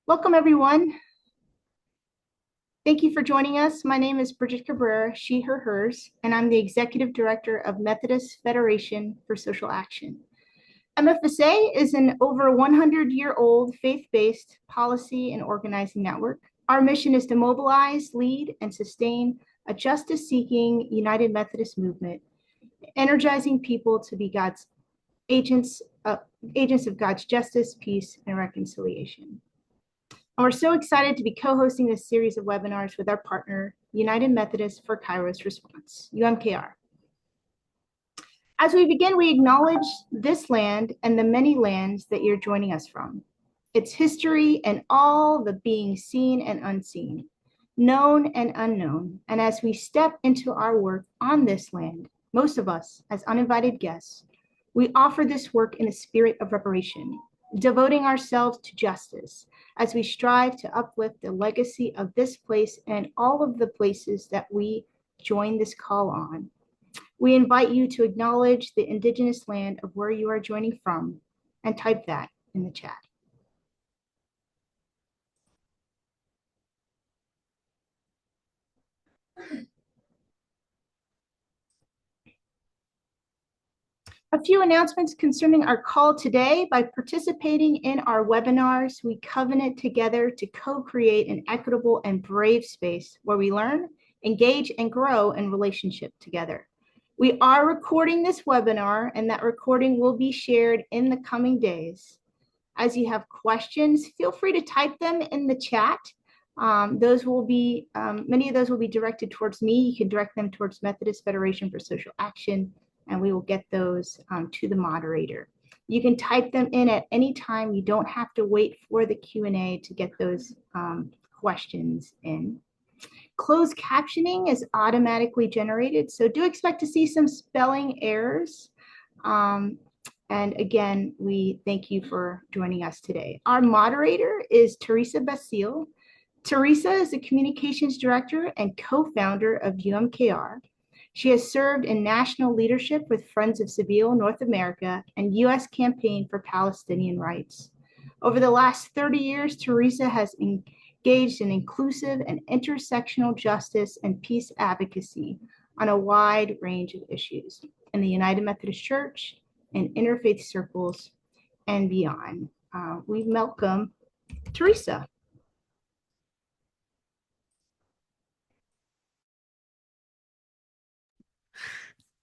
Welcome, everyone. Thank you for joining us. My name is Bridget Cabrera, she, her, hers, and I'm the Executive Director of Methodist Federation for Social Action. MFSA is an over 100-year-old faith-based policy and organizing network. Our mission is to mobilize, lead, and sustain a justice-seeking United Methodist movement, energizing people to be God's agents of God's justice, peace, and reconciliation. And we're so excited to be co-hosting this series of webinars with our partner, United Methodist for Kairos Response, UMKR. As we begin, we acknowledge this land and the many lands that you're joining us from, its history and all the being seen and unseen, known and unknown. And as we step into our work on this land, most of us as uninvited guests, we offer this work in a spirit of reparation, devoting ourselves to justice as we strive to uplift the legacy of this place and all of the places that we join this call on. We invite you to acknowledge the indigenous land of where you are joining from and type that in the chat. A few announcements concerning our call today. By participating in our webinars, we covenant together to co-create an equitable and brave space where we learn, engage, and grow in relationship together. We are recording this webinar, and that recording will be shared in the coming days. As you have questions, feel free to type them in the chat. Those will be, many of those will be directed towards me. You can direct them towards Methodist Federation for Social Action, and we will get those to the moderator. You can type them in at any time. You don't have to wait for the Q&A to get those questions in. Closed captioning is automatically generated, so do expect to see some spelling errors. And again, we thank you for joining us today. Our moderator is Teresa Basile. Teresa is the Communications Director and co-founder of UMKR. She has served in national leadership with Friends of Seville, North America, and U.S. Campaign for Palestinian Rights. Over the last 30 years, Teresa has engaged in inclusive and intersectional justice and peace advocacy on a wide range of issues in the United Methodist Church and interfaith circles and beyond. We welcome Teresa.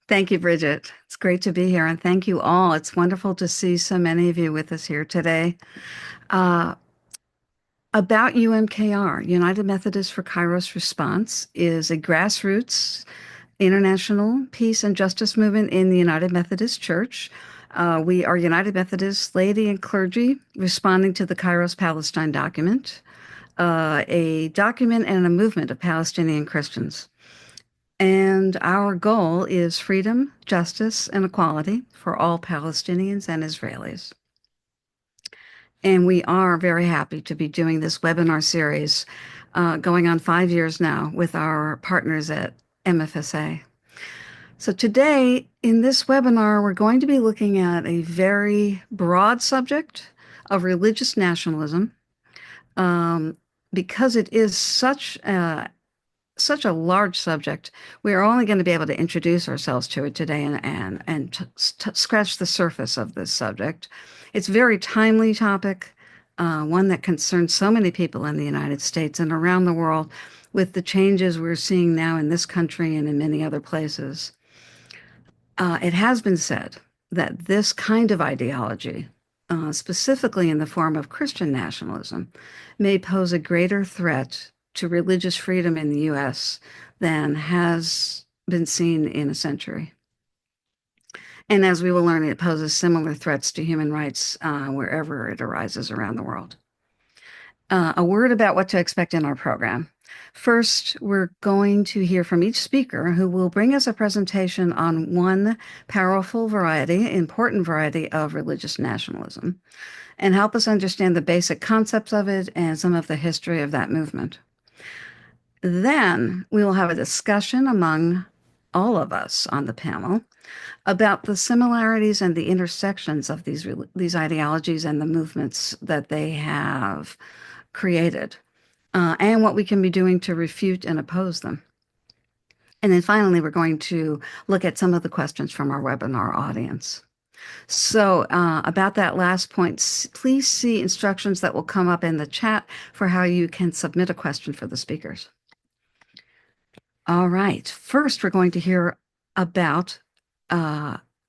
Thank you, Bridget. It's great to be here, and thank you all. It's wonderful to see so many of you with us here today. About UMKR, United Methodist for Kairos Response, is a grassroots international peace and justice movement in the United Methodist Church. We are United Methodist laity and clergy responding to the Kairos Palestine document, a document and a movement of Palestinian Christians. And our goal is freedom, justice, and equality for all Palestinians and Israelis. And we are very happy to be doing this webinar series going on 5 years now with our partners at MFSA. So today in this webinar, we're going to be looking at a very broad subject of religious nationalism because it is such a large subject. We are only going to be able to introduce ourselves to it today and scratch the surface of this subject. It's a very timely topic, one that concerns so many people in the United States and around the world with the changes we're seeing now in this country and in many other places. It has been said that this kind of ideology, specifically in the form of Christian nationalism, may pose a greater threat to religious freedom in the U.S. than has been seen in a century. And as we will learn, it poses similar threats to human rights wherever it arises around the world. A word about what to expect in our program. First, we're going to hear from each speaker who will bring us a presentation on one powerful variety, important variety of religious nationalism, and help us understand the basic concepts of it and some of the history of that movement. Then we will have a discussion among all of us on the panel about the similarities and the intersections of these ideologies and the movements that they have created, and what we can be doing to refute and oppose them. And then finally, we're going to look at some of the questions from our webinar audience. So about that last point, please see instructions that will come up in the chat for how you can submit a question for the speakers. All right. First, we're going to hear about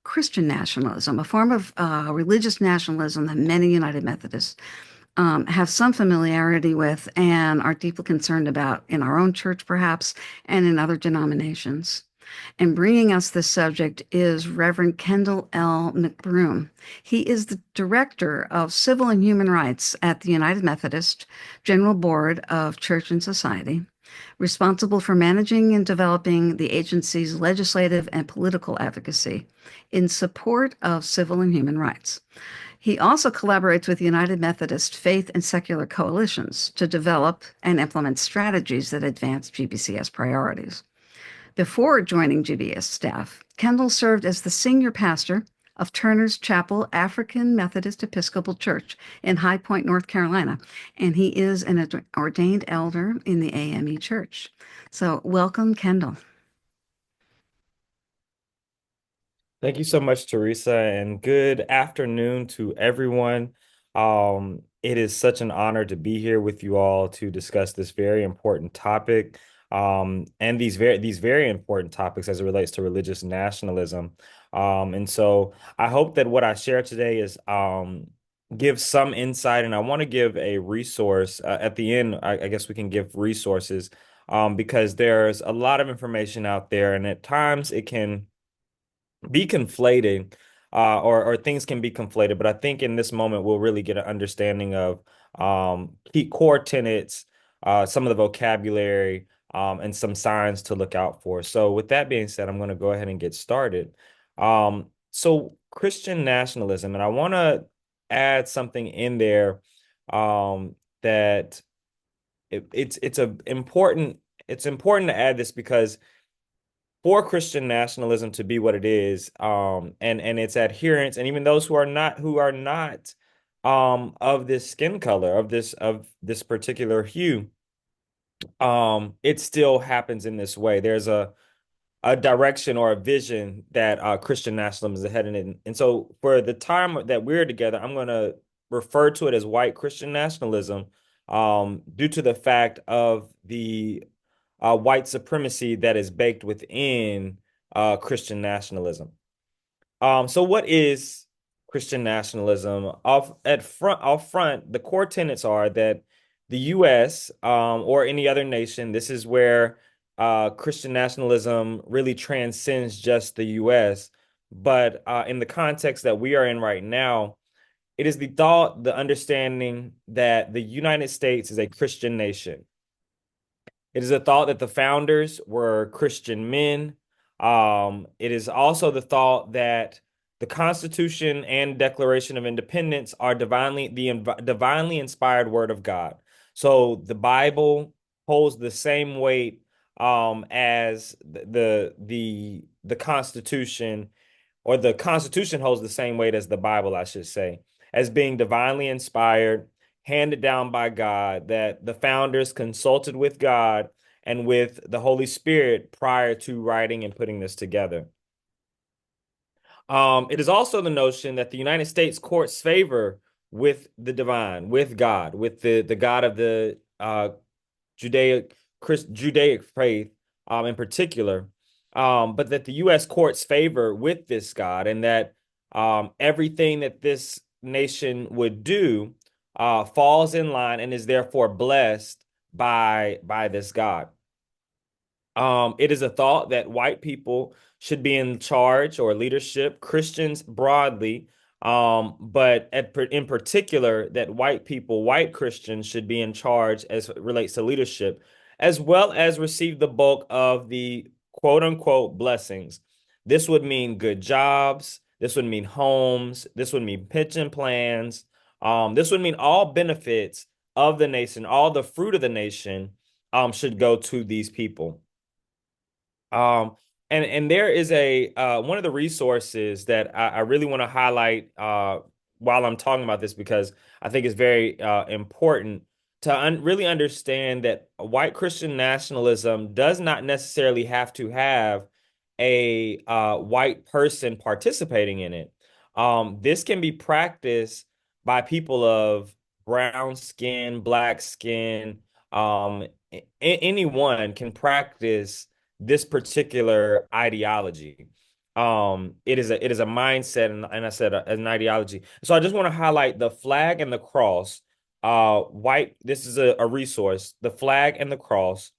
Christian nationalism, a form of religious nationalism that many United Methodists have some familiarity with and are deeply concerned about in our own church, perhaps, and in other denominations. And bringing us this subject is Reverend Kendall L. McBroom. He is the Director of Civil and Human Rights at the United Methodist General Board of Church and Society, responsible for managing and developing the agency's legislative and political advocacy in support of civil and human rights. He also collaborates with United Methodist faith and secular coalitions to develop and implement strategies that advance GBCS priorities. Before joining GBS staff, Kendall served as the senior pastor of Turner's Chapel African Methodist Episcopal Church in High Point, North Carolina, and he is an ordained elder in the AME Church. So welcome, Kendall. Thank you so much, Teresa, and good afternoon to everyone. It is such an honor to be here with you all to discuss this very important topic, and these very important topics as it relates to religious nationalism. And so I hope that what I share today is give some insight, and I want to give a resource at the end. I guess we can give resources because there's a lot of information out there, and at times it can be conflating, or things can be conflated. But I think in this moment we'll really get an understanding of key core tenets, some of the vocabulary, and some signs to look out for. So with that being said, I'm going to go ahead and get started. So Christian nationalism, and I want to add something in there that it's important to add this because for Christian nationalism to be what it is, and its adherents, and even those who are not of this skin color, of this particular hue, it still happens in this way. There's a direction or a vision that Christian nationalism is headed in. And so for the time that we're together, I'm going to refer to it as white Christian nationalism, due to the fact of the white supremacy that is baked within Christian nationalism. So what is Christian nationalism? Off front, the core tenets are that the U.S. Or any other nation, this is where Christian nationalism really transcends just the U.S. But in the context that we are in right now, it is the thought, the understanding that the United States is a Christian nation. It is a thought that the founders were Christian men. It is also the thought that the Constitution and Declaration of Independence are divinely inspired word of God. So the Bible holds the same weight as the Constitution, or the Constitution holds the same weight as the Bible, I should say, as being divinely inspired, handed down by God, that the founders consulted with God and with the Holy Spirit prior to writing and putting this together. It is also the notion that the United States courts favor with the divine, with God, with the God of the Judaic faith, in particular, but that the U.S. courts favor with this God, and that everything that this nation would do falls in line and is therefore blessed by this God. It is a thought that white people should be in charge or leadership, Christians broadly, but in particular that white Christians should be in charge as it relates to leadership, as well as receive the bulk of the quote unquote blessings. This would mean good jobs. This would mean homes. This would mean pension plans. This would mean all benefits of the nation, all the fruit of the nation should go to these people. And there is a one of the resources that I really want to highlight while I'm talking about this, because I think it's very important. to really understand that white Christian nationalism does not necessarily have to have a white person participating in it. This can be practiced by people of brown skin, black skin. Anyone can practice this particular ideology. It is a mindset, and I said an ideology. So I just want to highlight the flag and the cross. This is a resource, the flag and the cross,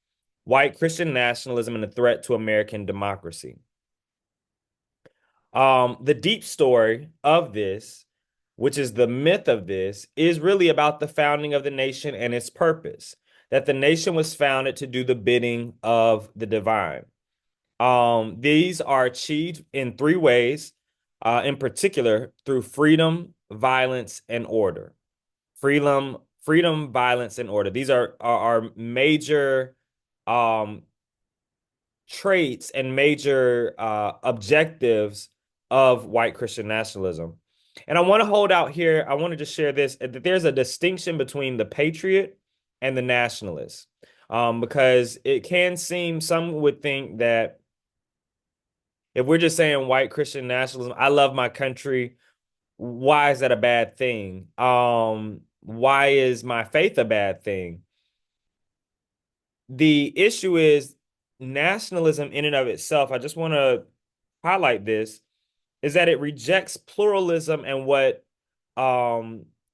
white Christian nationalism and the threat to American democracy. The deep story of this, which is the myth of this, is really about the founding of the nation and its purpose, that the nation was founded to do the bidding of the divine. These are achieved in three ways, in particular, through freedom, violence, and order. Freedom, violence, and order. These are major traits and major objectives of white Christian nationalism. And I want to hold out here, I want to just share this, that there's a distinction between the patriot and the nationalist. Because it can seem, some would think that if we're just saying white Christian nationalism, I love my country, why is that a bad thing? Why is my faith a bad thing? The issue is nationalism in and of itself. I just want to highlight this, is that it rejects pluralism and what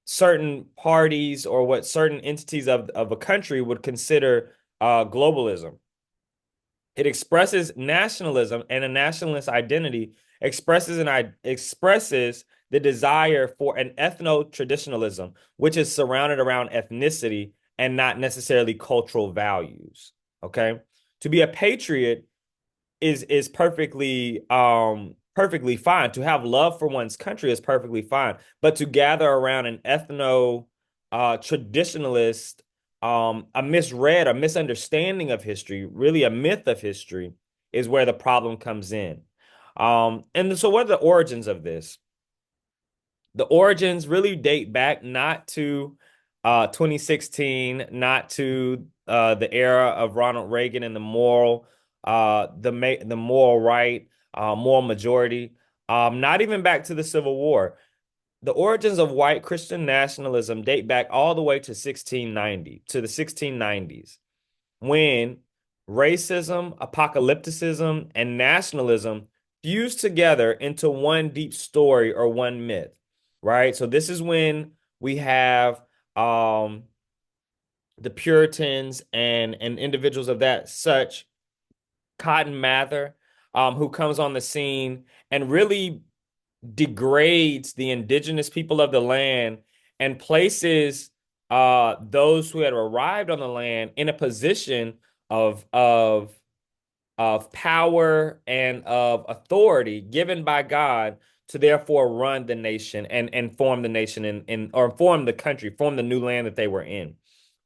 certain parties or what certain entities of a country would consider globalism. It expresses nationalism, and a nationalist identity expresses the desire for an ethno-traditionalism, which is surrounded around ethnicity and not necessarily cultural values. Okay, to be a patriot is perfectly fine. To have love for one's country is perfectly fine, but to gather around an ethno traditionalist, a misunderstanding of history, really a myth of history, is where the problem comes in. And so what are the origins of this? The origins really date back not to 2016, not to the era of Ronald Reagan and the moral right, moral majority, not even back to the Civil War. The origins of white Christian nationalism date back all the way to the 1690s, when racism, apocalypticism, and nationalism fused together into one deep story or one myth, right? So this is when we have the Puritans and individuals of that such, Cotton Mather, who comes on the scene and really degrades the indigenous people of the land and places those who had arrived on the land in a position of power and of authority given by God to therefore run the nation and form the nation or form the country, form the new land that they were in.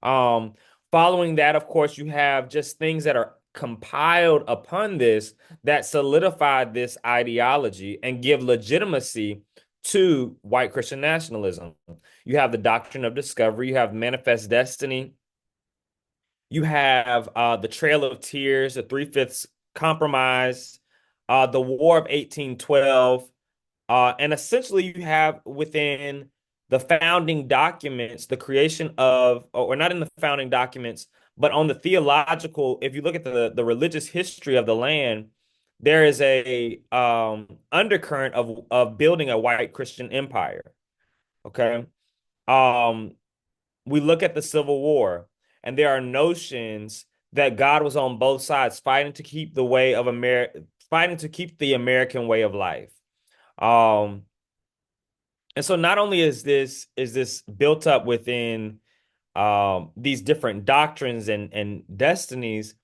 Um, Following that, of course, you have just things that are compiled upon this that solidify this ideology and give legitimacy to white Christian nationalism. You have the doctrine of discovery, you have manifest destiny, you have the Trail of Tears, the Three-Fifths Compromise, the War of 1812, and essentially you have within the founding documents the creation of, or not in the founding documents, but on the theological, if you look at the religious history of the land, there is a undercurrent of building a white Christian empire. Okay. Um, we look at the Civil War, and there are notions that God was on both sides fighting to keep fighting to keep the American way of life. Um, and so not only is this built up within these different doctrines and destinies,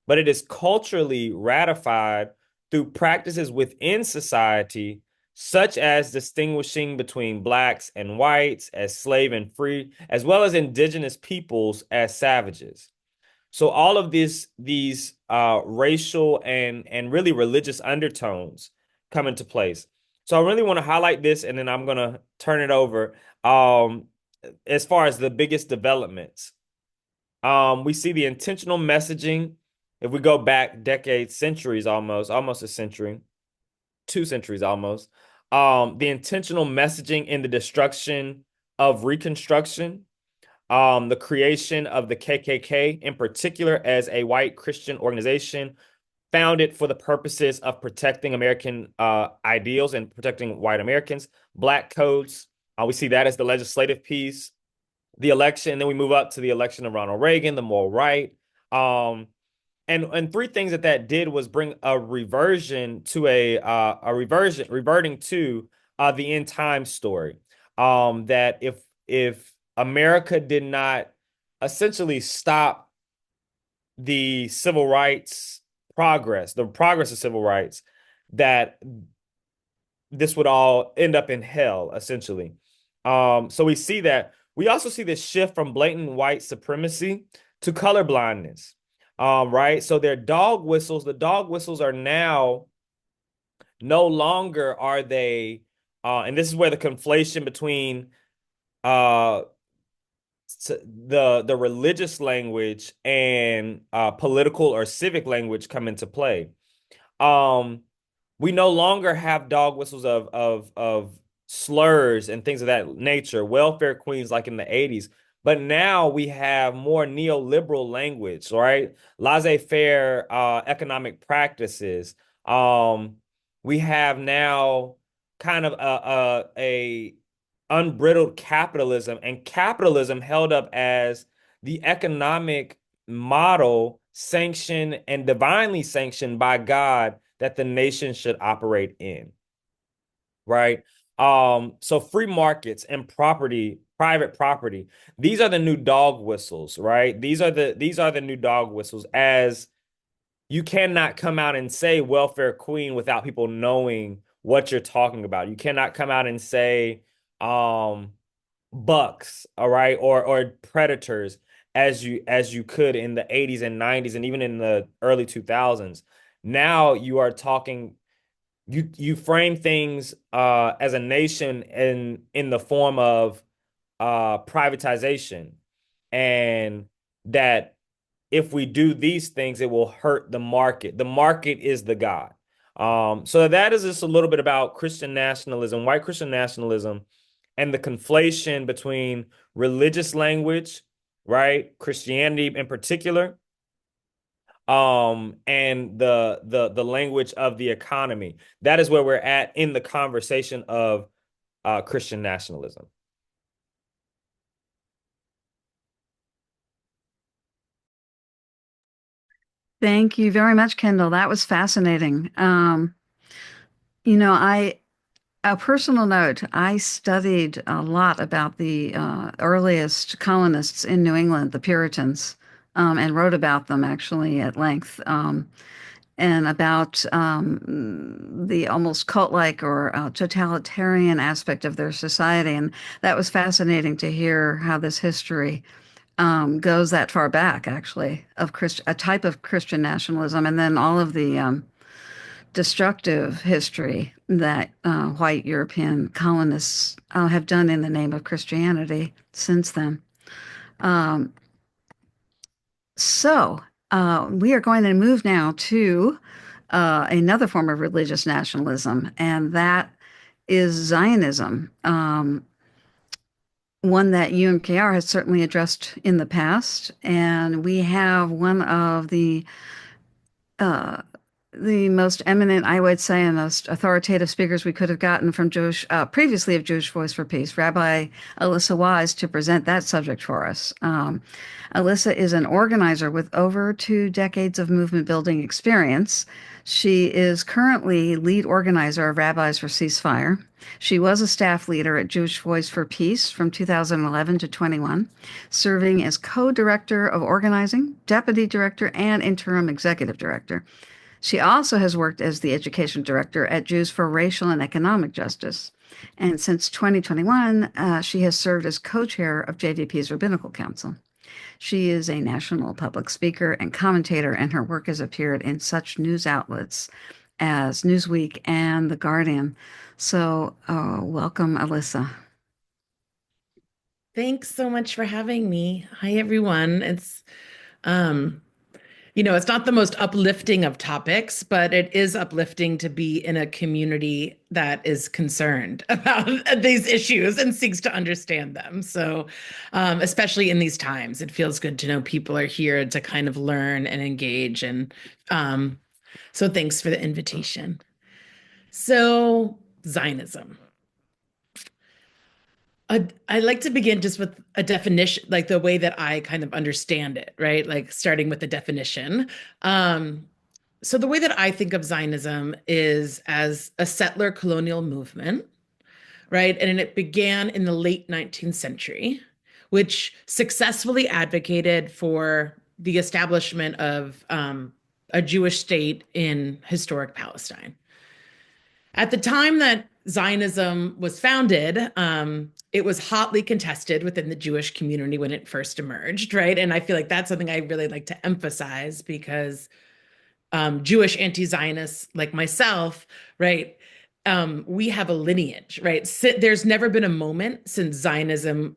but it is culturally ratified through practices within society, such as distinguishing between blacks and whites as slave and free, as well as indigenous peoples as savages. So all of these racial and really religious undertones come into place. So I really want to highlight this, and then I'm going to turn it over. As far as the biggest developments We see the intentional messaging. If we go back decades, centuries almost a century, 2 centuries almost. The intentional messaging in the destruction of Reconstruction, the creation of the KKK in particular as a white Christian organization founded for the purposes of protecting American ideals and protecting white Americans, black codes. We see that as the legislative piece, the election, and then we move up to the election of Ronald Reagan, the moral right. And three things that did was bring a reversion to reverting to the end time story. That if America did not essentially stop the civil rights progress, the progress of civil rights, that this would all end up in hell, essentially. So we see that. We also see this shift from blatant white supremacy to colorblindness. Right? So they're dog whistles. The dog whistles are now no longer are they, and this is where the conflation between uh the religious language and political or civic language come into play. Um, we no longer have dog whistles of slurs and things of that nature, welfare queens like in the 80s. But now we have more neoliberal language, right? Laissez-faire economic practices. Um, we have now kind of a unbridled capitalism, and capitalism held up as the economic model sanctioned and divinely sanctioned by God that the nation should operate in, right? So free markets and property, private property, these are the new dog whistles, right? These are the new dog whistles, as you cannot come out and say welfare queen without people knowing what you're talking about. You cannot come out and say um bucks, all right, or predators as you could in the 80s and 90s and even in the early 2000s. Now you are talking, you frame things as a nation in the form of privatization, and that if we do these things, it will hurt the market. The market is the God. So that is just a little bit about Christian nationalism, white Christian nationalism, and the conflation between religious language, right? Christianity in particular, and the language of the economy. That is where we're at in the conversation of Christian nationalism. Thank you very much, Kendall. That was fascinating. You know, a personal note, I studied a lot about the earliest colonists in New England, the Puritans, and wrote about them actually at length, and about the almost cult-like or totalitarian aspect of their society. And that was fascinating to hear how this history goes that far back, actually, of a type of Christian nationalism, and then all of the destructive history that white European colonists have done in the name of Christianity since then. Um, so we are going to move now to another form of religious nationalism, and that is Zionism. One that UMKR has certainly addressed in the past, and we have one of uh, the most eminent, I would say, and most authoritative speakers we could have gotten from previously of Jewish Voice for Peace, Rabbi Alyssa Wise, to present that subject for us. Alyssa is an organizer with over 2 decades of movement building experience. She is currently lead organizer of Rabbis for Ceasefire. She was a staff leader at Jewish Voice for Peace from 2011 to 21, serving as co-director of organizing, deputy director, and interim executive director. She also has worked as the education director at Jews for Racial and Economic Justice. And since 2021, she has served as co-chair of JVP's Rabbinical Council. She is a national public speaker and commentator, and her work has appeared in such news outlets as Newsweek and The Guardian. So welcome, Alyssa. Thanks so much for having me. Hi, everyone. Um, it's not the most uplifting of topics, but it is uplifting to be in a community that is concerned about these issues and seeks to understand them. So, especially in these times, it feels good to know people are here to kind of learn and engage. And so, thanks for the invitation. So, Zionism. I like to begin just with a definition, like the way that I kind of understand it, right? Like starting with the definition. Um, so the way that I think of Zionism is as a settler colonial movement, right? And it began in the late 19th century, which successfully advocated for the establishment of a Jewish state in historic Palestine. At the time that Zionism was founded, it was hotly contested within the Jewish community when it first emerged, right? And I feel like that's something I really like to emphasize because Jewish anti-Zionists like myself, right? We have a lineage, right? There's never been a moment since Zionism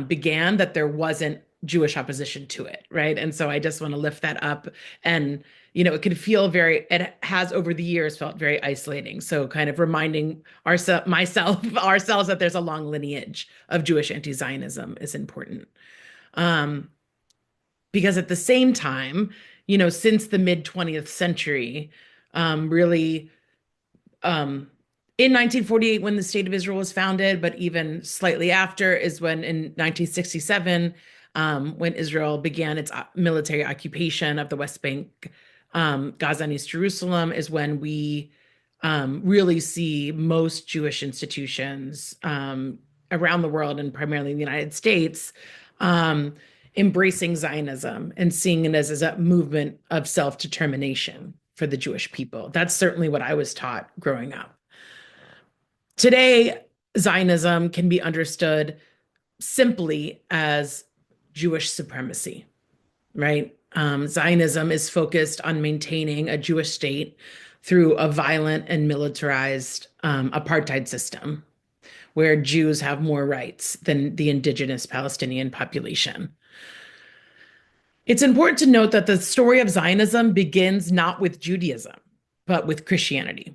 began that there wasn't Jewish opposition to it, right? And so I just want to lift that up. And, it can feel it has over the years felt very isolating. So kind of reminding ourselves that there's a long lineage of Jewish anti-Zionism is important. Um, because at the same time, since the mid 20th century, really um, in 1948 when the State of Israel was founded, but even slightly after is when in 1967, when Israel began its military occupation of the West Bank, Gaza and East Jerusalem, is when we really see most Jewish institutions around the world and primarily in the United States embracing Zionism and seeing it as a movement of self-determination for the Jewish people. That's certainly what I was taught growing up. Today, Zionism can be understood simply as Jewish supremacy, right? Zionism is focused on maintaining a Jewish state through a violent and militarized apartheid system where Jews have more rights than the indigenous Palestinian population. It's important to note that the story of Zionism begins not with Judaism, but with Christianity.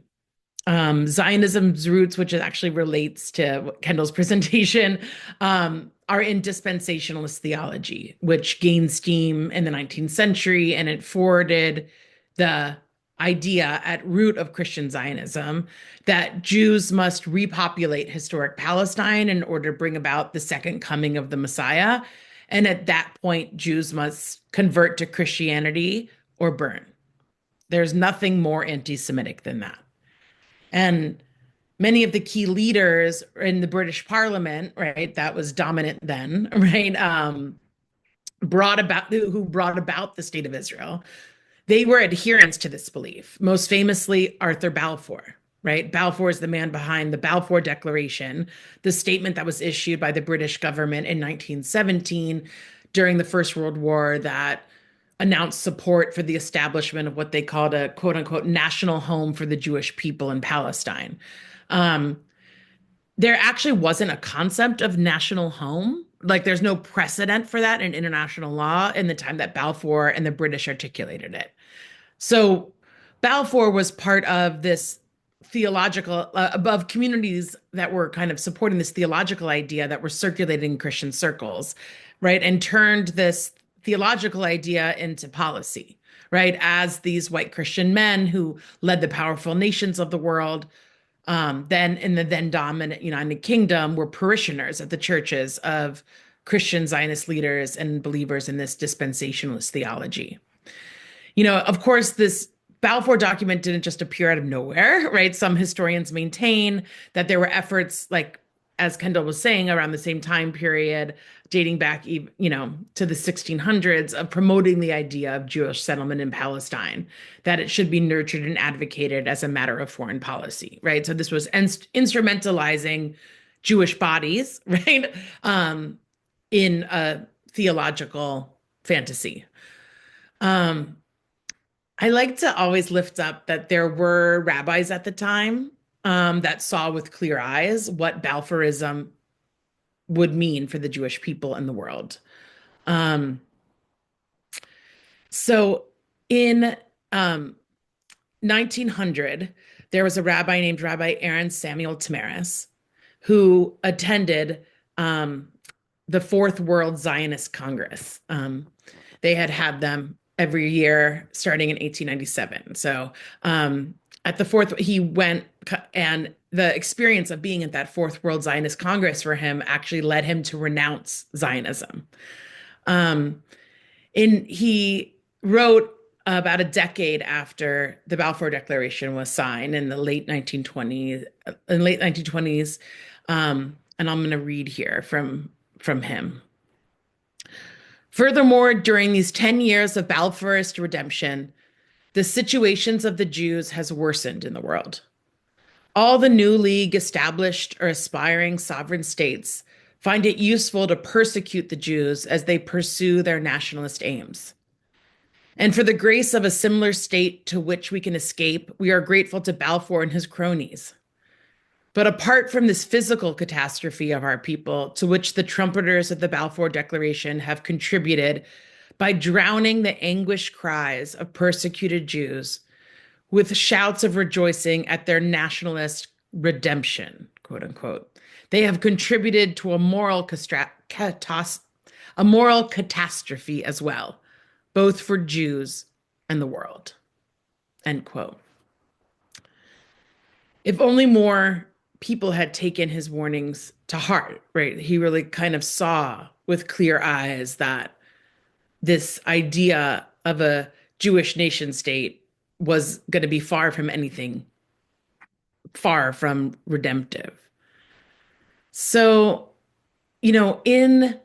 Zionism's roots, which actually relates to Kendall's presentation, are in dispensationalist theology, which gained steam in the 19th century, and it forwarded the idea at root of Christian Zionism that Jews must repopulate historic Palestine in order to bring about the second coming of the Messiah. And at that point, Jews must convert to Christianity or burn. There's nothing more anti-Semitic than that. And many of the key leaders in the British Parliament, right, that was dominant then, right, who brought about the State of Israel, they were adherents to this belief. Most famously, Arthur Balfour, right? Balfour is the man behind the Balfour Declaration, the statement that was issued by the British government in 1917 during the First World War that announced support for the establishment of what they called a quote unquote national home for the Jewish people in Palestine. There actually wasn't a concept of national home. Like there's no precedent for that in international law in the time that Balfour and the British articulated it. So Balfour was part of this theological, above communities that were kind of supporting this theological idea that were circulating in Christian circles, right? And turned this theological idea into policy, right? As these white Christian men who led the powerful nations of the world, then in the then dominant United Kingdom, were parishioners at the churches of Christian Zionist leaders and believers in this dispensationalist theology. Of course, this Balfour document didn't just appear out of nowhere, right? Some historians maintain that there were efforts, like, as Kendall was saying, around the same time period, dating back, to the 1600s, of promoting the idea of Jewish settlement in Palestine, that it should be nurtured and advocated as a matter of foreign policy, right? So this was instrumentalizing Jewish bodies, right, in a theological fantasy. I like to always lift up that there were rabbis at the time that saw with clear eyes what Balfourism would mean for the Jewish people and the world. So in 1900, there was a rabbi named Rabbi Aaron Samuel Tamaris who attended the Fourth World Zionist Congress. They had them every year starting in 1897. So at the fourth, he went, and the experience of being at that Fourth World Zionist Congress for him actually led him to renounce Zionism. He wrote about a decade after the Balfour Declaration was signed in the late 1920s. And I'm going to read here from him. Furthermore, during these 10 years of Balfourist redemption, the situations of the Jews has worsened in the world. All the newly established or aspiring sovereign states find it useful to persecute the Jews as they pursue their nationalist aims. And for the grace of a similar state to which we can escape, we are grateful to Balfour and his cronies. But apart from this physical catastrophe of our people, to which the trumpeters of the Balfour Declaration have contributed by drowning the anguished cries of persecuted Jews with shouts of rejoicing at their nationalist redemption, quote unquote, they have contributed to a moral catastrophe as well, both for Jews and the world, end quote. If only more people had taken his warnings to heart, right? He really kind of saw with clear eyes that this idea of a Jewish nation state was going to be far from anything, far from redemptive. So, in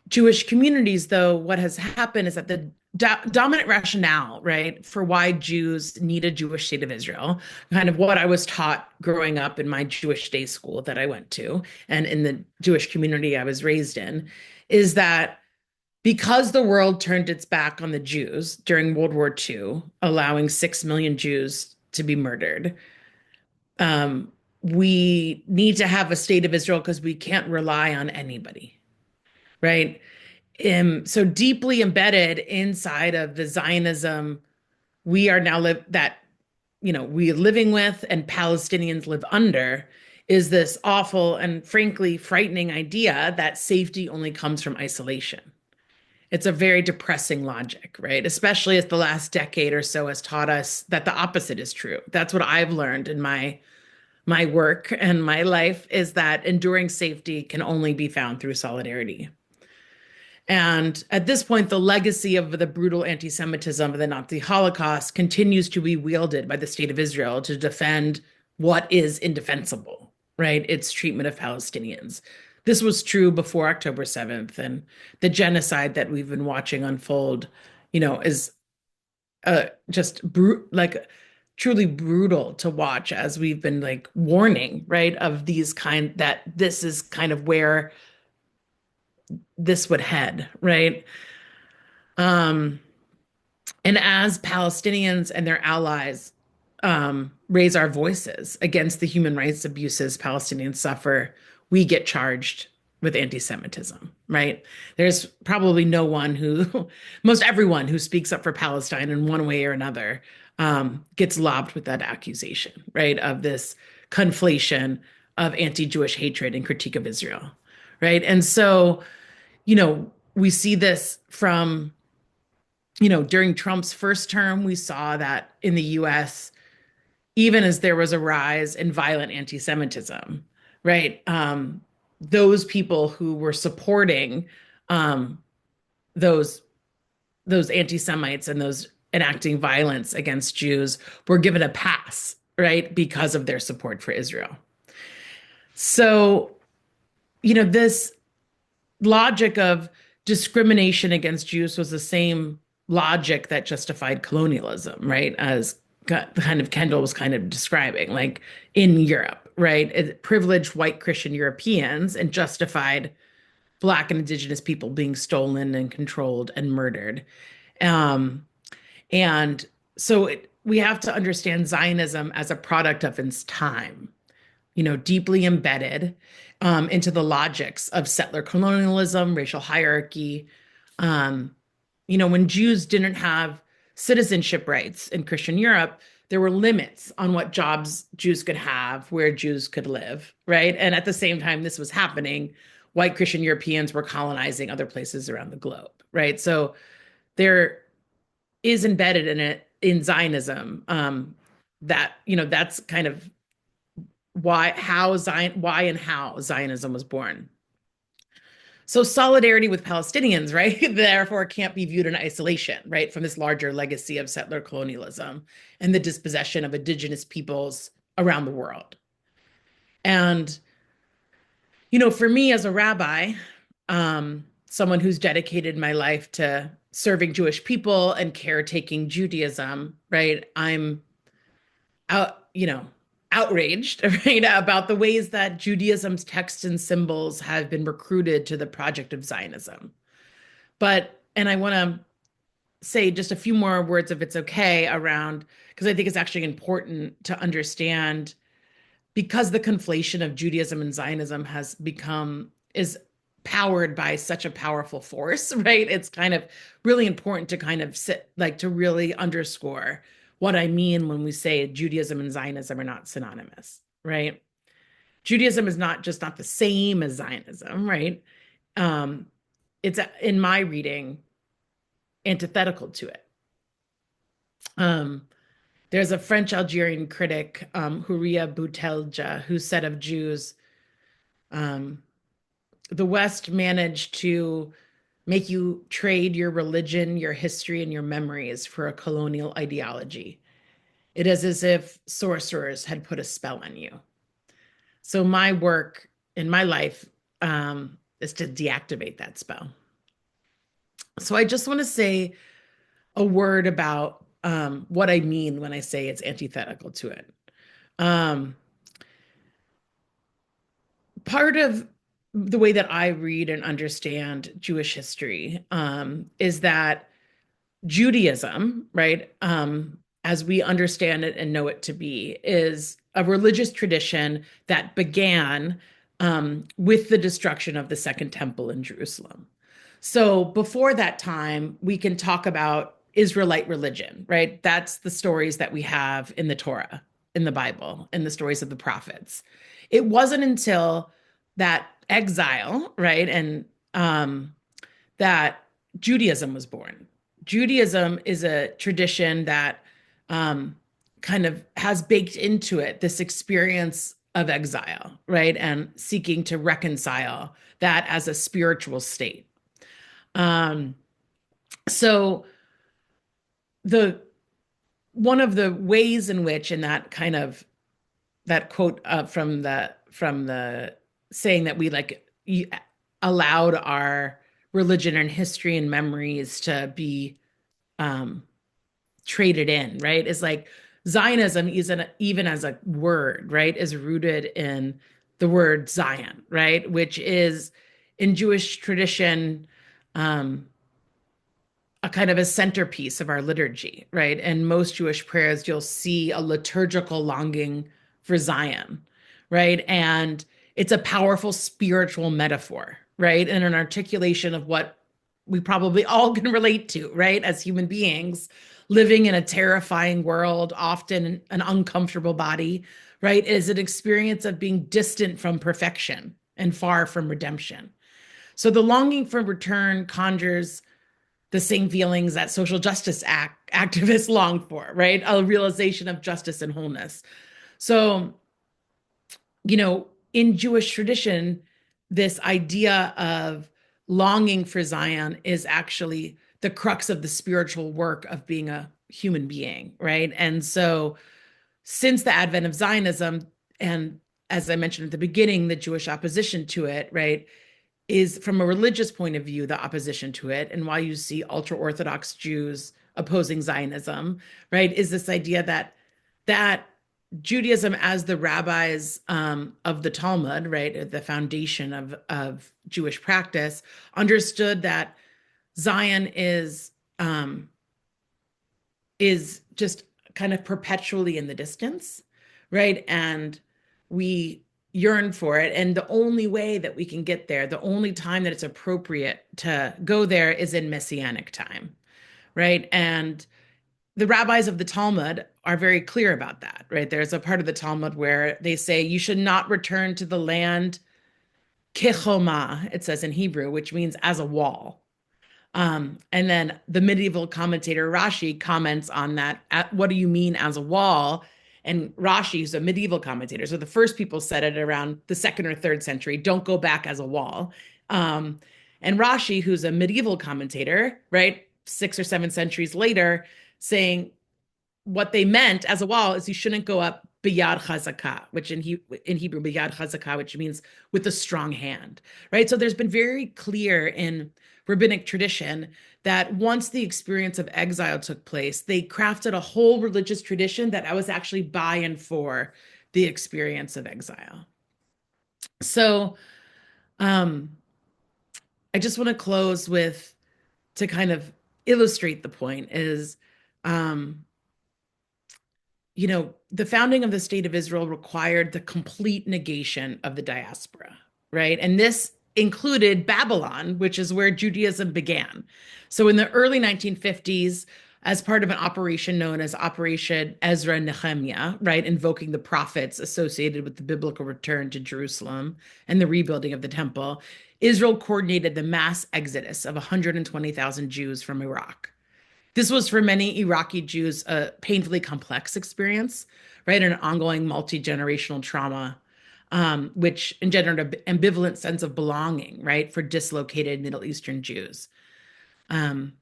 Jewish communities, though, what has happened is that the dominant rationale, right, for why Jews need a Jewish state of Israel, kind of what I was taught growing up in my Jewish day school that I went to, and in the Jewish community I was raised in, is that because the world turned its back on the Jews during World War II, allowing 6 million Jews to be murdered, we need to have a state of Israel because we can't rely on anybody, right? So deeply embedded inside of the Zionism we are now we living with and Palestinians live under is this awful and frankly frightening idea that safety only comes from isolation. It's a very depressing logic, right? Especially as the last decade or so has taught us that the opposite is true. That's what I've learned in my work and my life, is that enduring safety can only be found through solidarity. And at this point, the legacy of the brutal anti-Semitism of the Nazi Holocaust continues to be wielded by the state of Israel to defend what is indefensible, right? Its treatment of Palestinians. This was true before October 7th, and the genocide that we've been watching unfold, is just truly brutal to watch, as we've been warning, right, of that this is kind of where this would head, right? And as Palestinians and their allies raise our voices against the human rights abuses Palestinians suffer, we get charged with anti-Semitism, right? There's probably most everyone who speaks up for Palestine in one way or another gets lobbed with that accusation, right? Of this conflation of anti-Jewish hatred and critique of Israel, right? And so, we see this from, during Trump's first term, we saw that in the US, even as there was a rise in violent anti-Semitism, right? Those people who were supporting those anti-Semites and those enacting violence against Jews were given a pass, right? Because of their support for Israel. So, this logic of discrimination against Jews was the same logic that justified colonialism, right? As kind of Kendall was kind of describing, in Europe, right? It privileged white Christian Europeans and justified Black and Indigenous people being stolen and controlled and murdered. And so we have to understand Zionism as a product of its time, deeply embedded. into the logics of settler colonialism, racial hierarchy. When Jews didn't have citizenship rights in Christian Europe, there were limits on what jobs Jews could have, where Jews could live, right? And at the same time this was happening, white Christian Europeans were colonizing other places around the globe, right? So there is embedded in it, in Zionism, that's kind of why and how Zionism was born. So solidarity with Palestinians, right, therefore can't be viewed in isolation, right, from this larger legacy of settler colonialism and the dispossession of indigenous peoples around the world. And, for me as a rabbi, someone who's dedicated my life to serving Jewish people and caretaking Judaism, right, I'm outraged, right, about the ways that Judaism's texts and symbols have been recruited to the project of Zionism. And I want to say just a few more words, if it's okay, around, because I think it's actually important to understand, because the conflation of Judaism and Zionism is powered by such a powerful force, right? It's kind of really important to kind of to really underscore what I mean when we say Judaism and Zionism are not synonymous, right? Judaism is not the same as Zionism, right? It's, in my reading, antithetical to it. There's a French Algerian critic, Houria Boutelja, who said of Jews, the West managed to make you trade your religion, your history, and your memories for a colonial ideology. It is as if sorcerers had put a spell on you. So my work in my life is to deactivate that spell. So I just want to say a word about what I mean when I say it's antithetical to it. Part of the way that I read and understand Jewish history is that Judaism, right, as we understand it and know it to be, is a religious tradition that began with the destruction of the Second Temple in Jerusalem. So before that time, we can talk about Israelite religion, right? That's the stories that we have in the Torah, in the Bible, in the stories of the prophets. It wasn't until that exile, right, and that Judaism was born. Judaism is a tradition that kind of has baked into it this experience of exile, right, and seeking to reconcile that as a spiritual state. So one of the ways in which, in that kind of that quote from the saying that we allowed our religion and history and memories to be traded in, right, is like Zionism, even as a word, right, is rooted in the word Zion, right, which is in Jewish tradition a kind of a centerpiece of our liturgy, right? And most Jewish prayers, you'll see a liturgical longing for Zion, right? And it's a powerful spiritual metaphor, right? And an articulation of what we probably all can relate to, right? As human beings living in a terrifying world, often an uncomfortable body, right? Is an experience of being distant from perfection and far from redemption. So the longing for return conjures the same feelings that social justice activists long for, right? A realization of justice and wholeness. So, in Jewish tradition, this idea of longing for Zion is actually the crux of the spiritual work of being a human being, right? And so since the advent of Zionism, and as I mentioned at the beginning, the Jewish opposition to it, right, is from a religious point of view, the opposition to it, and why you see ultra-Orthodox Jews opposing Zionism, right, is this idea that Judaism, as the rabbis of the Talmud, right, the foundation of Jewish practice, understood that Zion is just kind of perpetually in the distance, right, and we yearn for it. And the only way that we can get there, the only time that it's appropriate to go there is in Messianic time, right? And the rabbis of the Talmud are very clear about that, right? There's a part of the Talmud where they say you should not return to the land kechoma, it says in Hebrew, which means as a wall. And then the medieval commentator Rashi comments on that. What do you mean as a wall? And Rashi, who's a medieval commentator, so the first people said it around the 2nd or 3rd century, don't go back as a wall. And Rashi, who's a medieval commentator, right, 6 or 7 centuries later, saying what they meant as a wall is you shouldn't go up biyad chazakah, which in Hebrew, biyad chazakah, which means with a strong hand, right? So there's been very clear in rabbinic tradition that once the experience of exile took place, they crafted a whole religious tradition that was actually by and for the experience of exile. So I just want to close with, to kind of illustrate the point is, you know, the founding of the state of Israel required the complete negation of the diaspora, right? And this included Babylon, which is where Judaism began. So in the early 1950s, as part of an operation known as Operation Ezra Nehemiah, right, invoking the prophets associated with the biblical return to Jerusalem and the rebuilding of the temple, Israel coordinated the mass exodus of 120,000 Jews from Iraq. This was for many Iraqi Jews a painfully complex experience, right? An ongoing multi-generational trauma, which engendered an ambivalent sense of belonging, right, for dislocated Middle Eastern Jews. Avi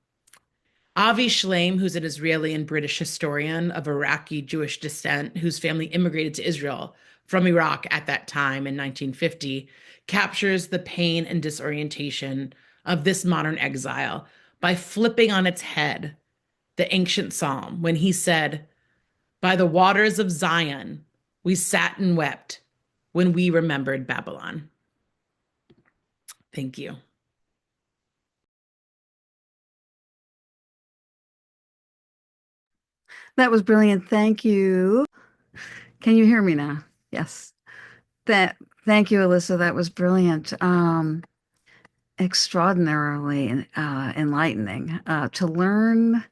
Shlaim, who's an Israeli and British historian of Iraqi Jewish descent, whose family immigrated to Israel from Iraq at that time in 1950, captures the pain and disorientation of this modern exile by flipping on its head the ancient psalm when he said, "By the waters of Zion, we sat and wept when we remembered Babylon." Thank you. That was brilliant. Thank you. Can you hear me now? Yes. Thank you, Alyssa. That was brilliant. Extraordinarily enlightening to learn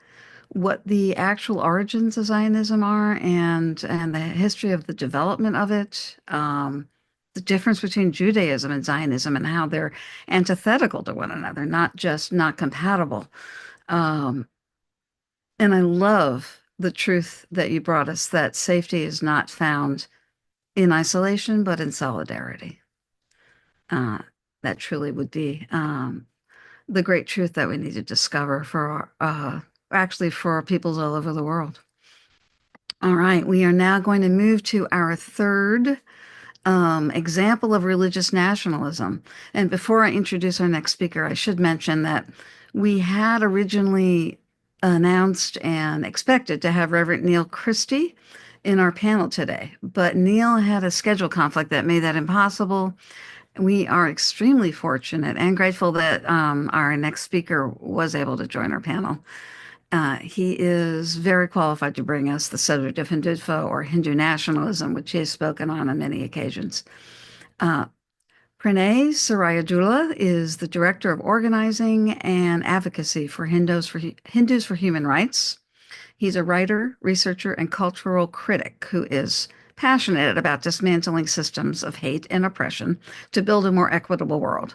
what the actual origins of Zionism are and the history of the development of it, the difference between Judaism and Zionism and how they're antithetical to one another, not just not compatible. And I love the truth that you brought us, that safety is not found in isolation, but in solidarity. That truly would be the great truth that we need to discover for actually for peoples all over the world. All right, we are now going to move to our third example of religious nationalism. And before I introduce our next speaker, I should mention that we had originally announced and expected to have Reverend Neil Christie in our panel today, but Neil had a schedule conflict that made that impossible. We are extremely fortunate and grateful that our next speaker was able to join our panel. He is very qualified to bring us the subject of HINDUTVA, or Hindu nationalism, which he has spoken on many occasions. Pranay Sarayajula is the Director of Organizing and Advocacy for Hindus for Human Rights. He's a writer, researcher, and cultural critic who is passionate about dismantling systems of hate and oppression to build a more equitable world.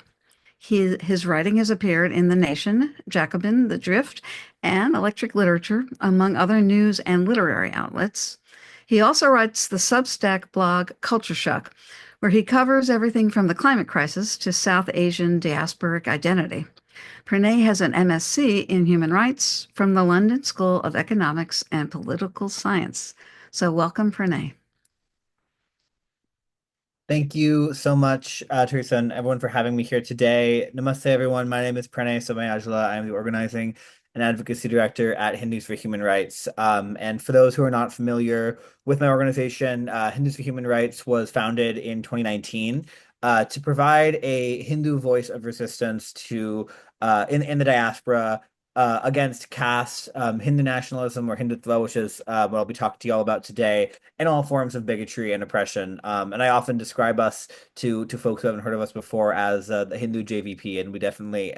His writing has appeared in The Nation, Jacobin, The Drift, and Electric Literature, among other news and literary outlets. He also writes the Substack blog Culture Shock, where he covers everything from the climate crisis to South Asian diasporic identity. Pranay has an MSc in Human Rights from the London School of Economics and Political Science. So welcome, Pranay. Thank you so much, Teresa, and everyone for having me here today. Namaste, everyone. My name is Pranay Somayajula. I am the Organizing and Advocacy Director at Hindus for Human Rights. And for those who are not familiar with my organization, Hindus for Human Rights was founded in 2019 to provide a Hindu voice of resistance to in the diaspora against caste, Hindu nationalism or Hindutva, which is what I'll be talking to you all about today, and all forms of bigotry and oppression. And I often describe us to folks who haven't heard of us before as the Hindu JVP, and we definitely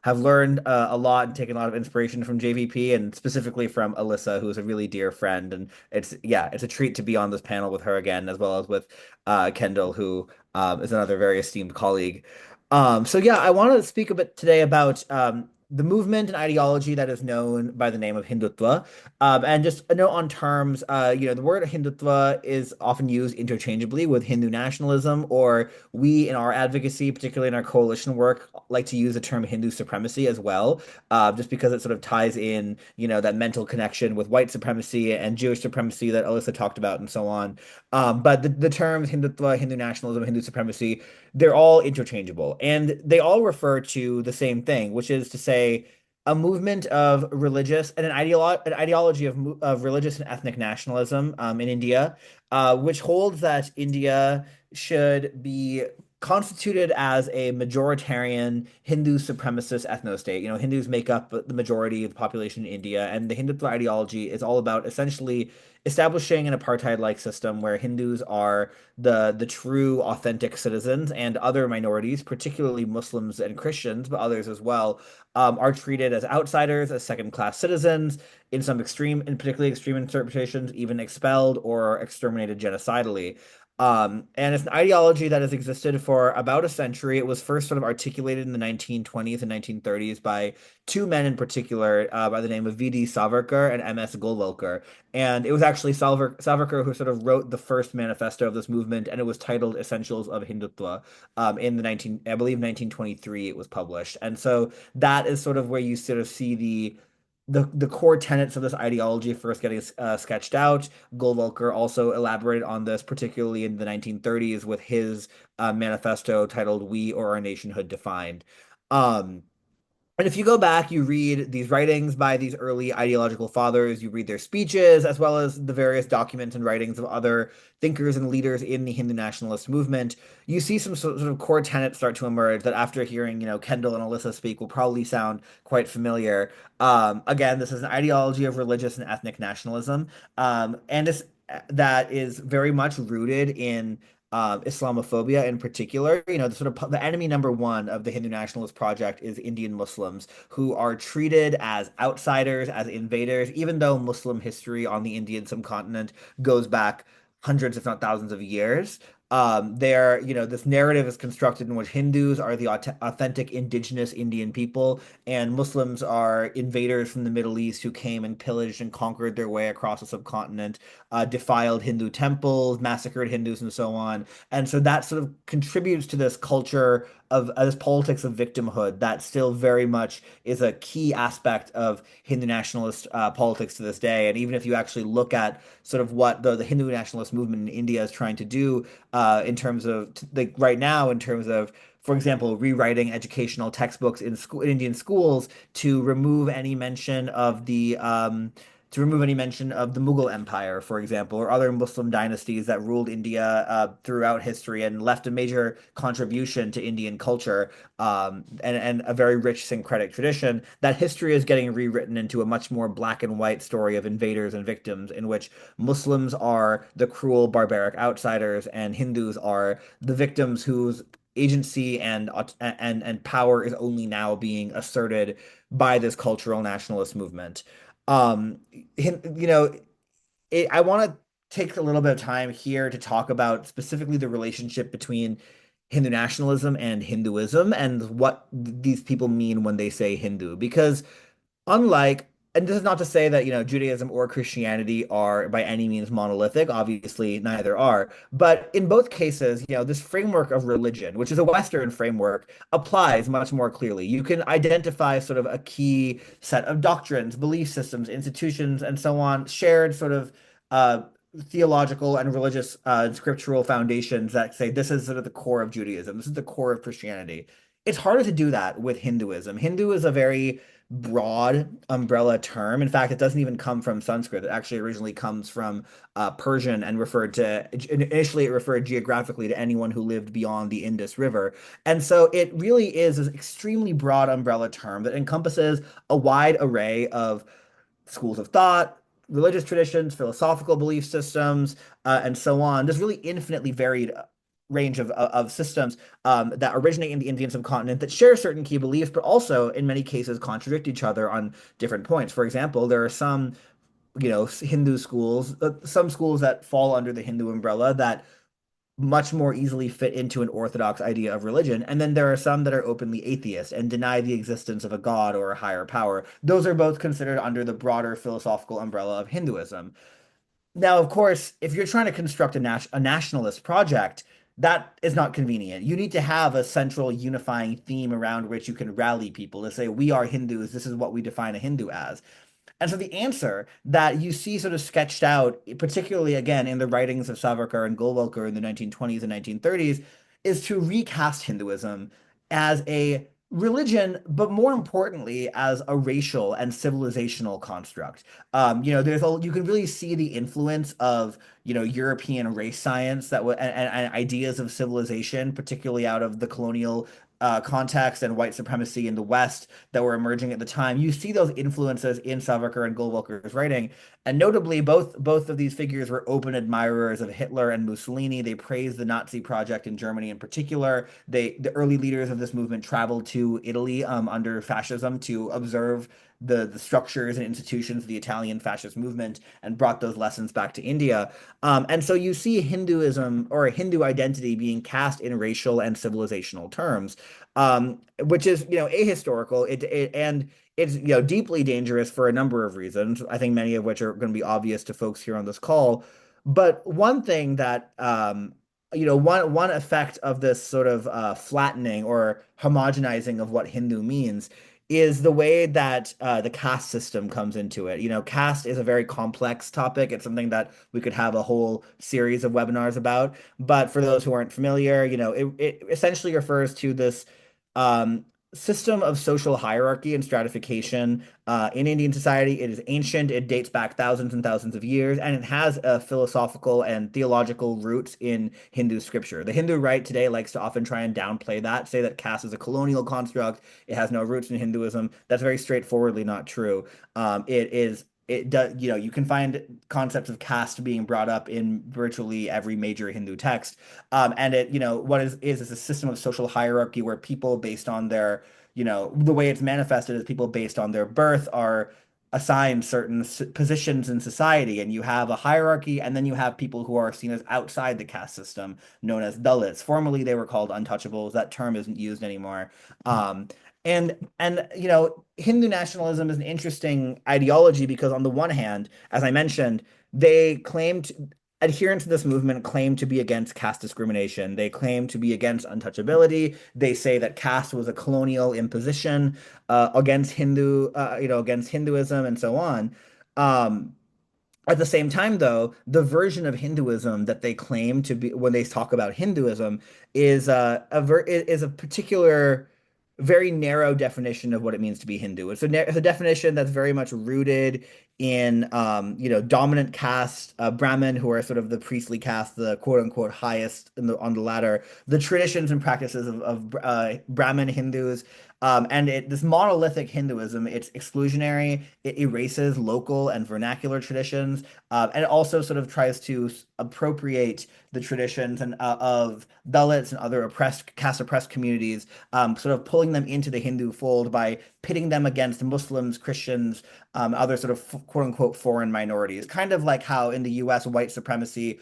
have learned a lot and taken a lot of inspiration from JVP, and specifically from Alyssa, who is a really dear friend. And it's a treat to be on this panel with her again, as well as with Kendall, who is another very esteemed colleague. So yeah, I want to speak a bit today about the movement and ideology that is known by the name of Hindutva. And just a note on terms, the word Hindutva is often used interchangeably with Hindu nationalism, or we in our advocacy, particularly in our coalition work, like to use the term Hindu supremacy as well, just because it sort of ties in, that mental connection with white supremacy and Jewish supremacy that Alyssa talked about and so on. But the terms Hindutva, Hindu nationalism, Hindu supremacy, they're all interchangeable and they all refer to the same thing, which is to say a movement of religious and an ideology of religious and ethnic nationalism in India, which holds that India should be constituted as a majoritarian Hindu supremacist ethno-state. Hindus make up the majority of the population in India, and the Hindutva ideology is all about essentially establishing an apartheid-like system where Hindus are the true authentic citizens, and other minorities, particularly Muslims and Christians, but others as well, are treated as outsiders, as second-class citizens, in particularly extreme interpretations, even expelled or exterminated genocidally. And it's an ideology that has existed for about a century. It was first sort of articulated in the 1920s and 1930s by two men in particular, by the name of V.D. Savarkar and M.S. Golwalkar. And it was actually Savarkar who sort of wrote the first manifesto of this movement, and it was titled Essentials of Hindutva. In I believe 1923 it was published. And so that is sort of where you sort of see the core tenets of this ideology first getting sketched out. Golwalkar also elaborated on this, particularly in the 1930s, with his manifesto titled "We or Our Nationhood Defined." Um, and if you go back, you read these writings by these early ideological fathers, you read their speeches, as well as the various documents and writings of other thinkers and leaders in the Hindu nationalist movement, you see some sort of core tenets start to emerge that after hearing, Kendall and Alyssa speak will probably sound quite familiar. Again, this is an ideology of religious and ethnic nationalism, and that is very much rooted in Islamophobia in particular. The enemy number one of the Hindu nationalist project is Indian Muslims, who are treated as outsiders, as invaders, even though Muslim history on the Indian subcontinent goes back hundreds, if not thousands of years. This narrative is constructed in which Hindus are the authentic indigenous Indian people, and Muslims are invaders from the Middle East who came and pillaged and conquered their way across the subcontinent, defiled Hindu temples, massacred Hindus, and so on. And so that sort of contributes to this culture of this politics of victimhood that still very much is a key aspect of Hindu nationalist politics to this day. And even if you actually look at sort of what the Hindu nationalist movement in India is trying to do in terms of like right now, in terms of, for example, rewriting educational textbooks in Indian schools to remove any mention of the Mughal Empire, for example, or other Muslim dynasties that ruled India throughout history and left a major contribution to Indian culture, and a very rich syncretic tradition. That history is getting rewritten into a much more black and white story of invaders and victims, in which Muslims are the cruel, barbaric outsiders, and Hindus are the victims whose agency and power is only now being asserted by this cultural nationalist movement. Um, I want to take a little bit of time here to talk about specifically the relationship between Hindu nationalism and Hinduism and what these people mean when they say Hindu. Because unlike, and this is not to say that, Judaism or Christianity are by any means monolithic. Obviously, neither are. But in both cases, this framework of religion, which is a Western framework, applies much more clearly. You can identify sort of a key set of doctrines, belief systems, institutions, and so on, shared sort of uh, theological and religious scriptural foundations that say this is sort of the core of Judaism, this is the core of Christianity. it's harder to do that with Hinduism. Hindu is a very broad umbrella term. In fact, it doesn't even come from Sanskrit. It actually originally comes from Persian and referred to, initially it referred geographically to anyone who lived beyond the Indus River. And so it really is an extremely broad umbrella term that encompasses a wide array of schools of thought, religious traditions, philosophical belief systems, and so on. There's really infinitely varied range of systems that originate in the Indian subcontinent that share certain key beliefs, but also in many cases contradict each other on different points. For example, there are some, Hindu schools, some schools that fall under the Hindu umbrella that much more easily fit into an orthodox idea of religion. And then there are some that are openly atheist and deny the existence of a god or a higher power. Those are both considered under the broader philosophical umbrella of Hinduism. Now, of course, if you're trying to construct a nationalist project, that is not convenient. You need to have a central unifying theme around which you can rally people to say, we are Hindus, this is what we define a Hindu as. And so the answer that you see sort of sketched out, particularly again in the writings of Savarkar and Golwalkar in the 1920s and 1930s, is to recast Hinduism as a religion, but more importantly, as a racial and civilizational construct. You can really see the influence of European race science and ideas of civilization, particularly out of the colonial context and white supremacy in the West that were emerging at the time. You see those influences in Savarkar and Golwalkar's writing, and notably, both of these figures were open admirers of Hitler and Mussolini. They praised the Nazi project in Germany in particular. The early leaders of this movement traveled to Italy under fascism to observe the structures and institutions of the Italian fascist movement and brought those lessons back to India. And so you see Hinduism or a Hindu identity being cast in racial and civilizational terms, which is, ahistorical. And it's, deeply dangerous for a number of reasons. I think many of which are going to be obvious to folks here on this call. But one thing that, one effect of this sort of flattening or homogenizing of what Hindu means is the way that the caste system comes into it. Caste is a very complex topic. It's something that we could have a whole series of webinars about. But for those who aren't familiar, it essentially refers to this um, system of social hierarchy and stratification in Indian society. It is ancient. It dates back thousands and thousands of years, and it has philosophical and theological roots in Hindu scripture. The Hindu right today likes to often try and downplay that, say that caste is a colonial construct. It has no roots in Hinduism. That's very straightforwardly not true. It does, you can find concepts of caste being brought up in virtually every major Hindu text. And what is a system of social hierarchy where people based on their, the way it's manifested is people based on their birth are assigned certain positions in society, and you have a hierarchy, and then you have people who are seen as outside the caste system, known as Dalits. Formerly, they were called untouchables. That term isn't used anymore. And Hindu nationalism is an interesting ideology because on the one hand, as I mentioned, they claimed adherents to this movement claim to be against caste discrimination. They claim to be against untouchability. They say that caste was a colonial imposition against against Hinduism and so on. Um, at the same time, though, the version of Hinduism that they claim to be when they talk about Hinduism is a particular, very narrow definition of what it means to be Hindu. It's a definition that's very much rooted in, dominant caste, Brahmin, who are sort of the priestly caste, the quote unquote highest on the ladder, the traditions and practices of Brahmin Hindus. This monolithic Hinduism, it's exclusionary. It erases local and vernacular traditions, and it also sort of tries to appropriate the traditions of Dalits and other caste oppressed communities, sort of pulling them into the Hindu fold by pitting them against Muslims, Christians, other sort of quote unquote foreign minorities. Kind of like how in the U.S. white supremacy,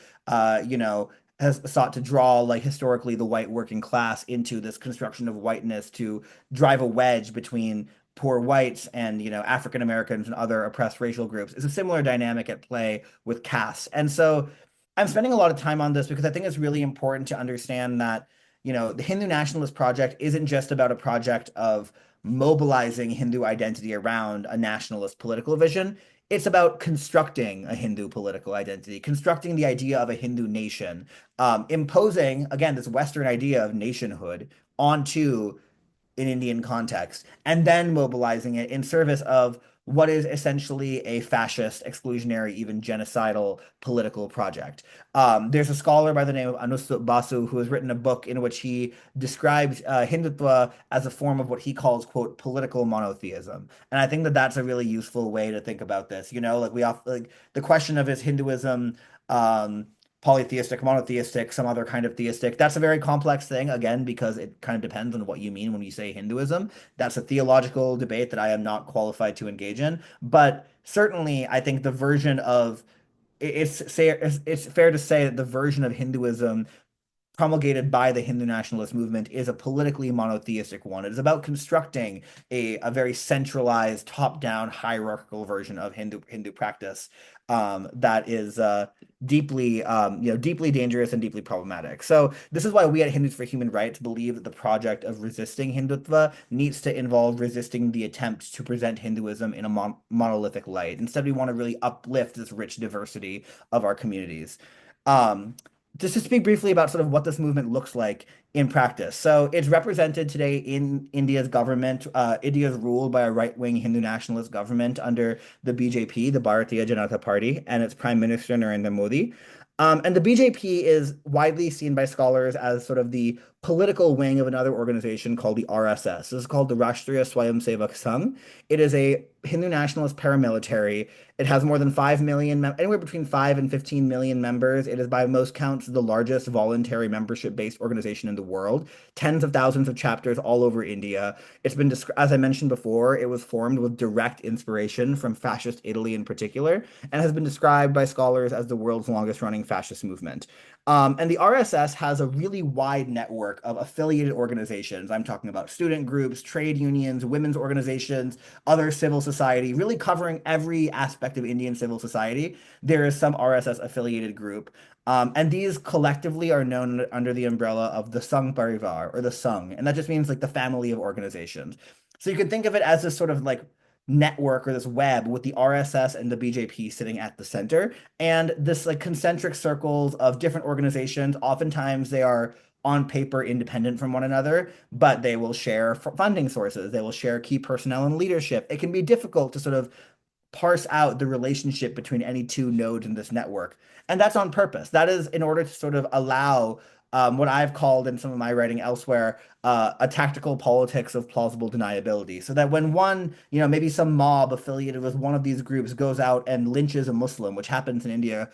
has sought to draw, like, historically the white working class into this construction of whiteness to drive a wedge between poor whites and African Americans and other oppressed racial groups. It's a similar dynamic at play with caste. And so I'm spending a lot of time on this because I think it's really important to understand that the Hindu nationalist project isn't just about a project of mobilizing Hindu identity around a nationalist political vision. It's about constructing a Hindu political identity, constructing the idea of a Hindu nation, imposing, again, this Western idea of nationhood onto in Indian context, and then mobilizing it in service of what is essentially a fascist, exclusionary, even genocidal political project. There's a scholar by the name of Anusut Basu who has written a book in which he describes Hindutva as a form of what he calls, quote, political monotheism. And I think that that's a really useful way to think about this. You know, like like the question of is Hinduism um, polytheistic, monotheistic, some other kind of theistic. That's a very complex thing, again, because it kind of depends on what you mean when you say Hinduism. That's a theological debate that I am not qualified to engage in. But certainly, I think the version of it's fair to say that the version of Hinduism promulgated by the Hindu nationalist movement is a politically monotheistic one. It is about constructing a very centralized, top-down, hierarchical version of Hindu practice that is deeply, deeply dangerous and deeply problematic. So this is why we at Hindus for Human Rights believe that the project of resisting Hindutva needs to involve resisting the attempt to present Hinduism in a monolithic light. Instead, we want to really uplift this rich diversity of our communities. Just to speak briefly about sort of what this movement looks like in practice. So it's represented today in India's government. India is ruled by a right-wing Hindu nationalist government under the BJP, the Bharatiya Janata Party, and its Prime Minister Narendra Modi. And the BJP is widely seen by scholars as sort of the political wing of another organization called the RSS. This is called the Rashtriya Swayamsevak Sangh. It is a Hindu nationalist paramilitary. It has more than 5 million, anywhere between 5 and 15 million members. It is by most counts the largest voluntary membership-based organization in the world. Tens of thousands of chapters all over India. It's been, as I mentioned before, it was formed with direct inspiration from fascist Italy in particular, and has been described by scholars as the world's longest-running fascist movement. And the RSS has a really wide network of affiliated organizations. I'm talking about student groups, trade unions, women's organizations, other civil society, really covering every aspect of Indian civil society. There is some RSS affiliated group. And these collectively are known under the umbrella of the Sangh Parivar, or the Sangh. And that just means like the family of organizations. So you can think of it as this sort of like network or this web with the RSS and the BJP sitting at the center, and this like concentric circles of different organizations. Oftentimes they are on paper independent from one another, but they will share funding sources. They will share key personnel and leadership. It can be difficult to sort of parse out the relationship between any two nodes in this network. And that's on purpose. That is in order to sort of allow what I've called in some of my writing elsewhere, a tactical politics of plausible deniability. So that when one, maybe some mob affiliated with one of these groups goes out and lynches a Muslim, which happens in India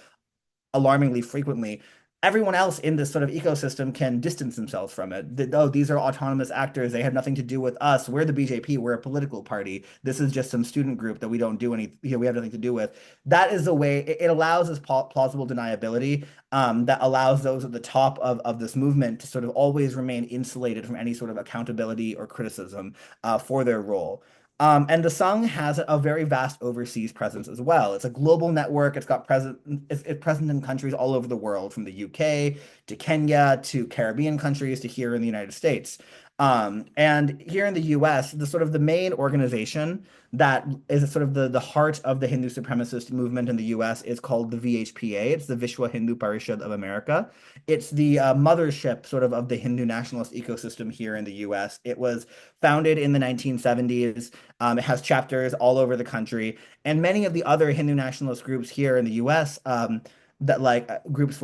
alarmingly frequently, everyone else in this sort of ecosystem can distance themselves from it. Oh, these are autonomous actors. They have nothing to do with us. We're the BJP. We're a political party. This is just some student group that we don't do any, we have nothing to do with. That is the way it allows this plausible deniability that allows those at the top of this movement to sort of always remain insulated from any sort of accountability or criticism for their role. And the Sangh has a very vast overseas presence as well. It's a global network. It's present in countries all over the world, from the UK to Kenya to Caribbean countries to here in the United States. And here in the US, the main organization that is sort of the heart of the Hindu supremacist movement in the US is called the VHPA. It's the Vishwa Hindu Parishad of America. It's the mothership sort of the Hindu nationalist ecosystem here in the US. It was founded in the 1970s. It has chapters all over the country, and many of the other Hindu nationalist groups here in the US that groups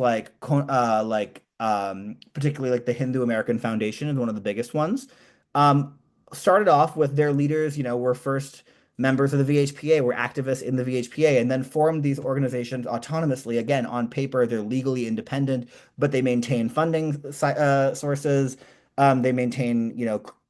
particularly like the Hindu American Foundation is one of the biggest ones. Started off with their leaders, were first members of the VHPA, were activists in the VHPA, and then formed these organizations autonomously. Again, on paper, they're legally independent, but they maintain funding sources. They maintain,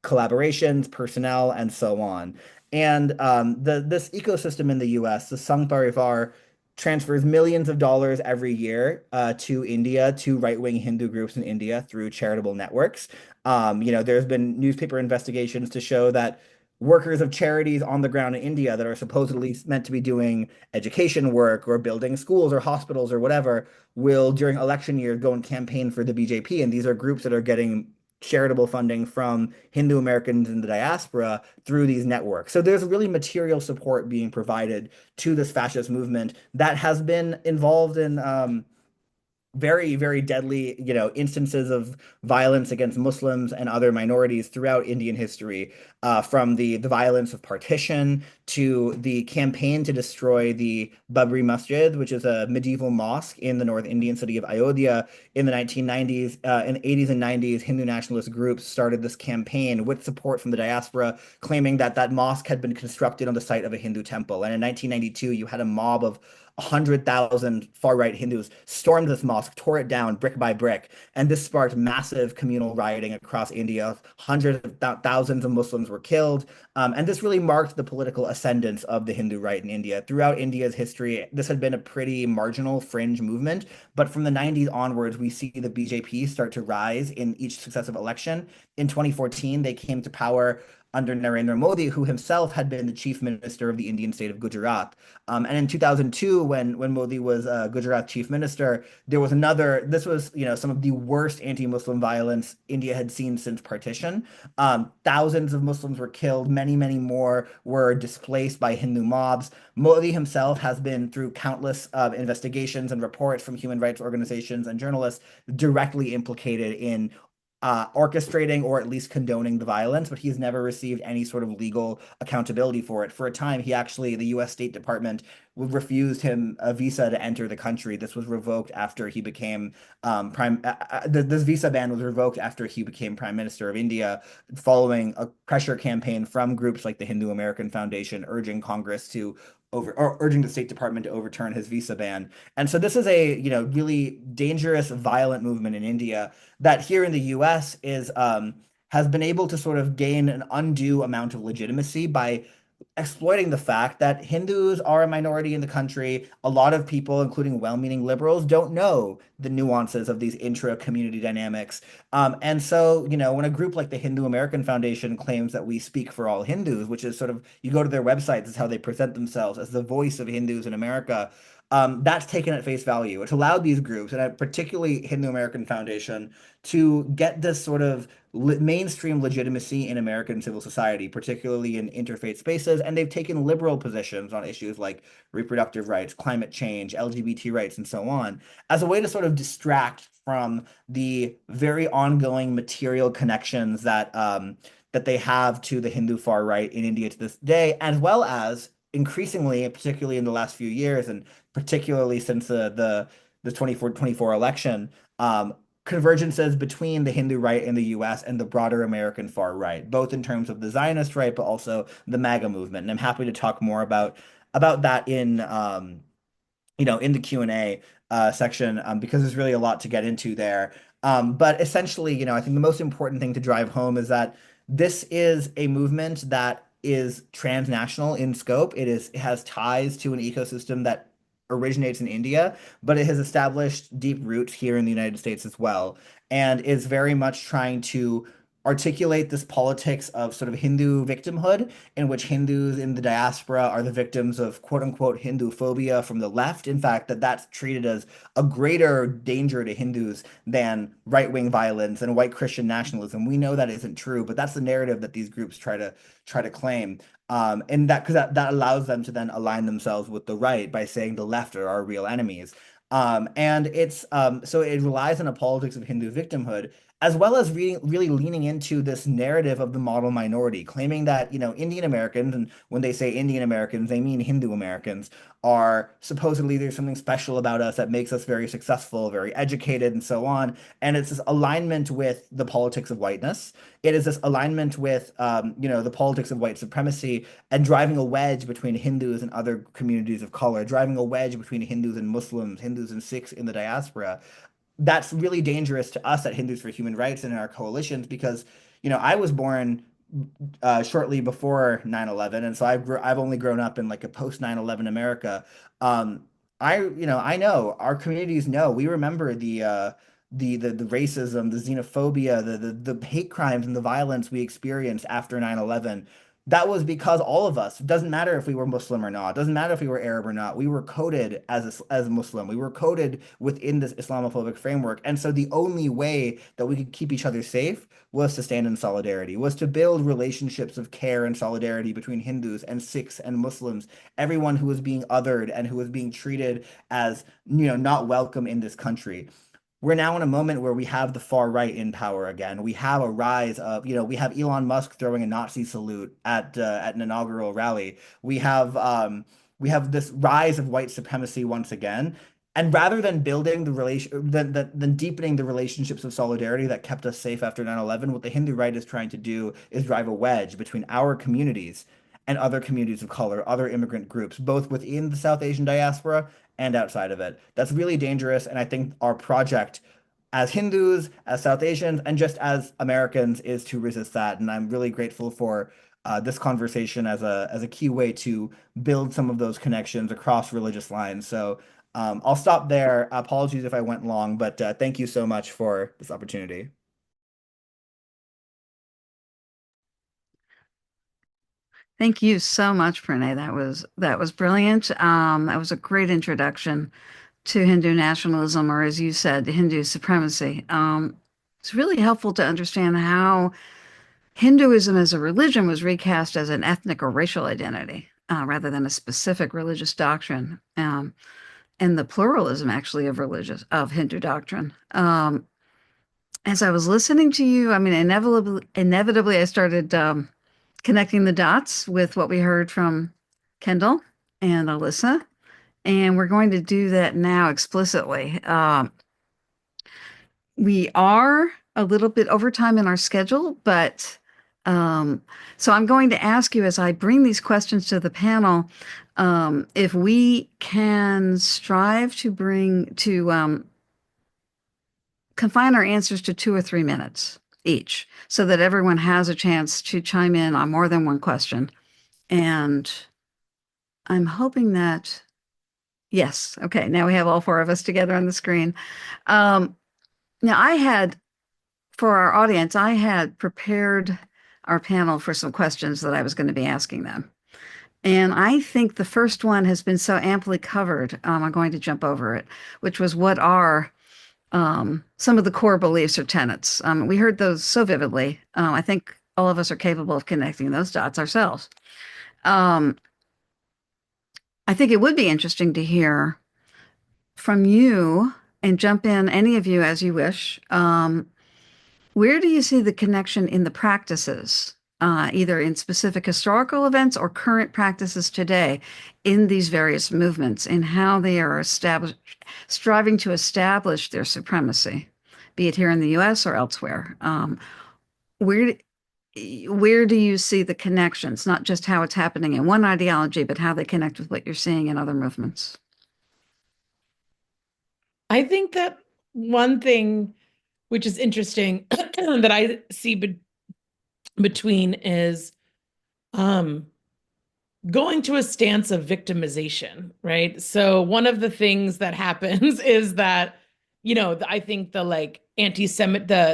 collaborations, personnel, and so on. And this ecosystem in the US, the Sangh Parivar, transfers millions of dollars every year to India, to right-wing Hindu groups in India through charitable networks. There's been newspaper investigations to show that workers of charities on the ground in India that are supposedly meant to be doing education work or building schools or hospitals or whatever will, during election years, go and campaign for the BJP. And these are groups that are getting charitable funding from Hindu Americans in the diaspora through these networks. So there's really material support being provided to this fascist movement that has been involved in very, very deadly, instances of violence against Muslims and other minorities throughout Indian history, from the violence of partition to the campaign to destroy the Babri Masjid, which is a medieval mosque in the North Indian city of Ayodhya in the 1990s. In the 80s and 90s, Hindu nationalist groups started this campaign with support from the diaspora, claiming that that mosque had been constructed on the site of a Hindu temple. And in 1992, you had a mob of 100,000 far-right Hindus stormed this mosque, tore it down brick by brick, and this sparked massive communal rioting across India. Hundreds of thousands of Muslims were killed, and this really marked the political ascendance of the Hindu right in India. Throughout India's history, this had been a pretty marginal fringe movement, but from the 90s onwards, we see the BJP start to rise in each successive election. In 2014, they came to power under Narendra Modi, who himself had been the chief minister of the Indian state of Gujarat. And in 2002, when Modi was Gujarat chief minister, there was this was, some of the worst anti-Muslim violence India had seen since partition. Thousands of Muslims were killed, many, many more were displaced by Hindu mobs. Modi himself has been through countless investigations and reports from human rights organizations and journalists directly implicated in orchestrating or at least condoning the violence, but he's never received any sort of legal accountability for it. For a time, the U.S. State Department refused him a visa to enter the country. This was revoked after he became this visa ban was revoked after he became Prime Minister of India, following a pressure campaign from groups like the Hindu American Foundation urging Congress to urging the State Department to overturn his visa ban. And so this is a, really dangerous, violent movement in India that here in the US is has been able to sort of gain an undue amount of legitimacy by exploiting the fact that Hindus are a minority in the country. A lot of people, including well-meaning liberals, don't know the nuances of these intra-community dynamics. And so, when a group like the Hindu American Foundation claims that we speak for all Hindus, which is sort of, you go to their websites, this is how they present themselves as the voice of Hindus in America. That's taken at face value. It's allowed these groups, and particularly Hindu American Foundation, to get this sort of mainstream legitimacy in American civil society, particularly in interfaith spaces. And they've taken liberal positions on issues like reproductive rights, climate change, LGBT rights, and so on, as a way to sort of distract from the very ongoing material connections that that they have to the Hindu far right in India to this day, as well as increasingly, particularly in the last few years, and particularly since the 24 election, convergences between the Hindu right in the US and the broader American far right, both in terms of the Zionist right, but also the MAGA movement. And I'm happy to talk more about that in the Q&A section, because there's really a lot to get into there. But essentially, I think the most important thing to drive home is that this is a movement that is transnational in scope. It has ties to an ecosystem that originates in India, but it has established deep roots here in the United States as well, and is very much trying to articulate this politics of sort of Hindu victimhood, in which Hindus in the diaspora are the victims of quote unquote Hindu phobia from the left. In fact, that's treated as a greater danger to Hindus than right-wing violence and white Christian nationalism. We know that isn't true, but that's the narrative that these groups try to claim. And because that allows them to then align themselves with the right by saying the left are our real enemies. And it's so it relies on a politics of Hindu victimhood, as well as really leaning into this narrative of the model minority, claiming that, Indian Americans, and when they say Indian Americans, they mean Hindu Americans, are supposedly there's something special about us that makes us very successful, very educated, and so on. And it's this alignment with the politics of whiteness. It is this alignment with, the politics of white supremacy, and driving a wedge between Hindus and other communities of color, driving a wedge between Hindus and Muslims, Hindus and Sikhs in the diaspora. That's really dangerous to us at Hindus for Human Rights and in our coalitions, because, I was born shortly before 9/11, and so I've only grown up in like a post 9/11 America. I know our communities know, we remember the racism, the xenophobia, the hate crimes and the violence we experienced after 9/11. That was because all of us, it doesn't matter if we were Muslim or not, it doesn't matter if we were Arab or not, we were coded as Muslim. We were coded within this Islamophobic framework. And so the only way that we could keep each other safe was to stand in solidarity, was to build relationships of care and solidarity between Hindus and Sikhs and Muslims, everyone who was being othered and who was being treated as, not welcome in this country. we're now in a moment where we have the far right in power again. We have a rise of, we have Elon Musk throwing a Nazi salute at an inaugural rally. We have this rise of white supremacy once again. And rather than building the relation, than deepening the relationships of solidarity that kept us safe after 9/11, what the Hindu right is trying to do is drive a wedge between our communities and other communities of color, other immigrant groups, both within the South Asian diaspora and outside of it. That's really dangerous. And I think our project as Hindus, as South Asians, and just as Americans is to resist that. And I'm really grateful for this conversation as a key way to build some of those connections across religious lines. So I'll stop there. Apologies if I went long, but thank you so much for this opportunity. Thank you so much, Pranay. That was brilliant. That was a great introduction to Hindu nationalism, or as you said, Hindu supremacy. It's really helpful to understand how Hinduism as a religion was recast as an ethnic or racial identity rather than a specific religious doctrine, and the pluralism actually of Hindu doctrine. As I was listening to you, I mean, inevitably, I started connecting the dots with what we heard from Kendall and Alyssa, and we're going to do that now explicitly. We are a little bit over time in our schedule, but so I'm going to ask you as I bring these questions to the panel, if we can strive to confine our answers to 2 or 3 minutes each, so that everyone has a chance to chime in on more than one question. And I'm hoping that, yes, okay, now we have all 4 of us together on the screen. Now for our audience, I had prepared our panel for some questions that I was going to be asking them. And I think the first one has been so amply covered, I'm going to jump over it, which was what are some of the core beliefs or tenets. We heard those so vividly. I think all of us are capable of connecting those dots ourselves. I think it would be interesting to hear from you, and jump in, any of you as you wish. Where do you see the connection in the practices, either in specific historical events or current practices today in these various movements, in how they are striving to establish their supremacy, be it here in the US or elsewhere? Where do you see the connections, not just how it's happening in one ideology, but how they connect with what you're seeing in other movements? I think that one thing which is interesting that I see between is going to a stance of victimization, right? So one of the things that happens is that, I think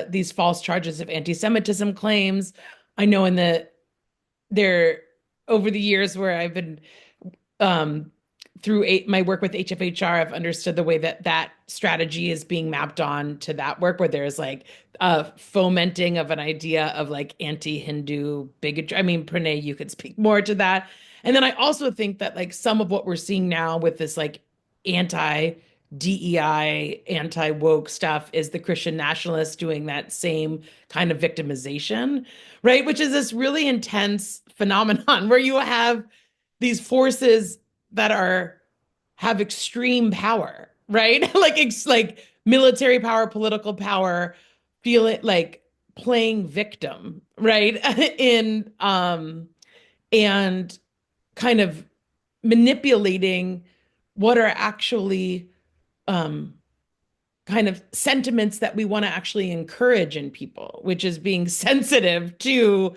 these false charges of anti-Semitism claims, I know over the years where I've been through my work with HFHR, I've understood the way that strategy is being mapped on to that work, where there's like a fomenting of an idea of like anti-Hindu bigotry. I mean, Pranay, you could speak more to that. And then I also think that like some of what we're seeing now with this like anti-DEI, anti-woke stuff is the Christian nationalists doing that same kind of victimization, right? Which is this really intense phenomenon where you have these forces that have extreme power, right? like military power, political power, feel it like playing victim, right? And kind of manipulating what are actually kind of sentiments that we want to actually encourage in people, which is being sensitive to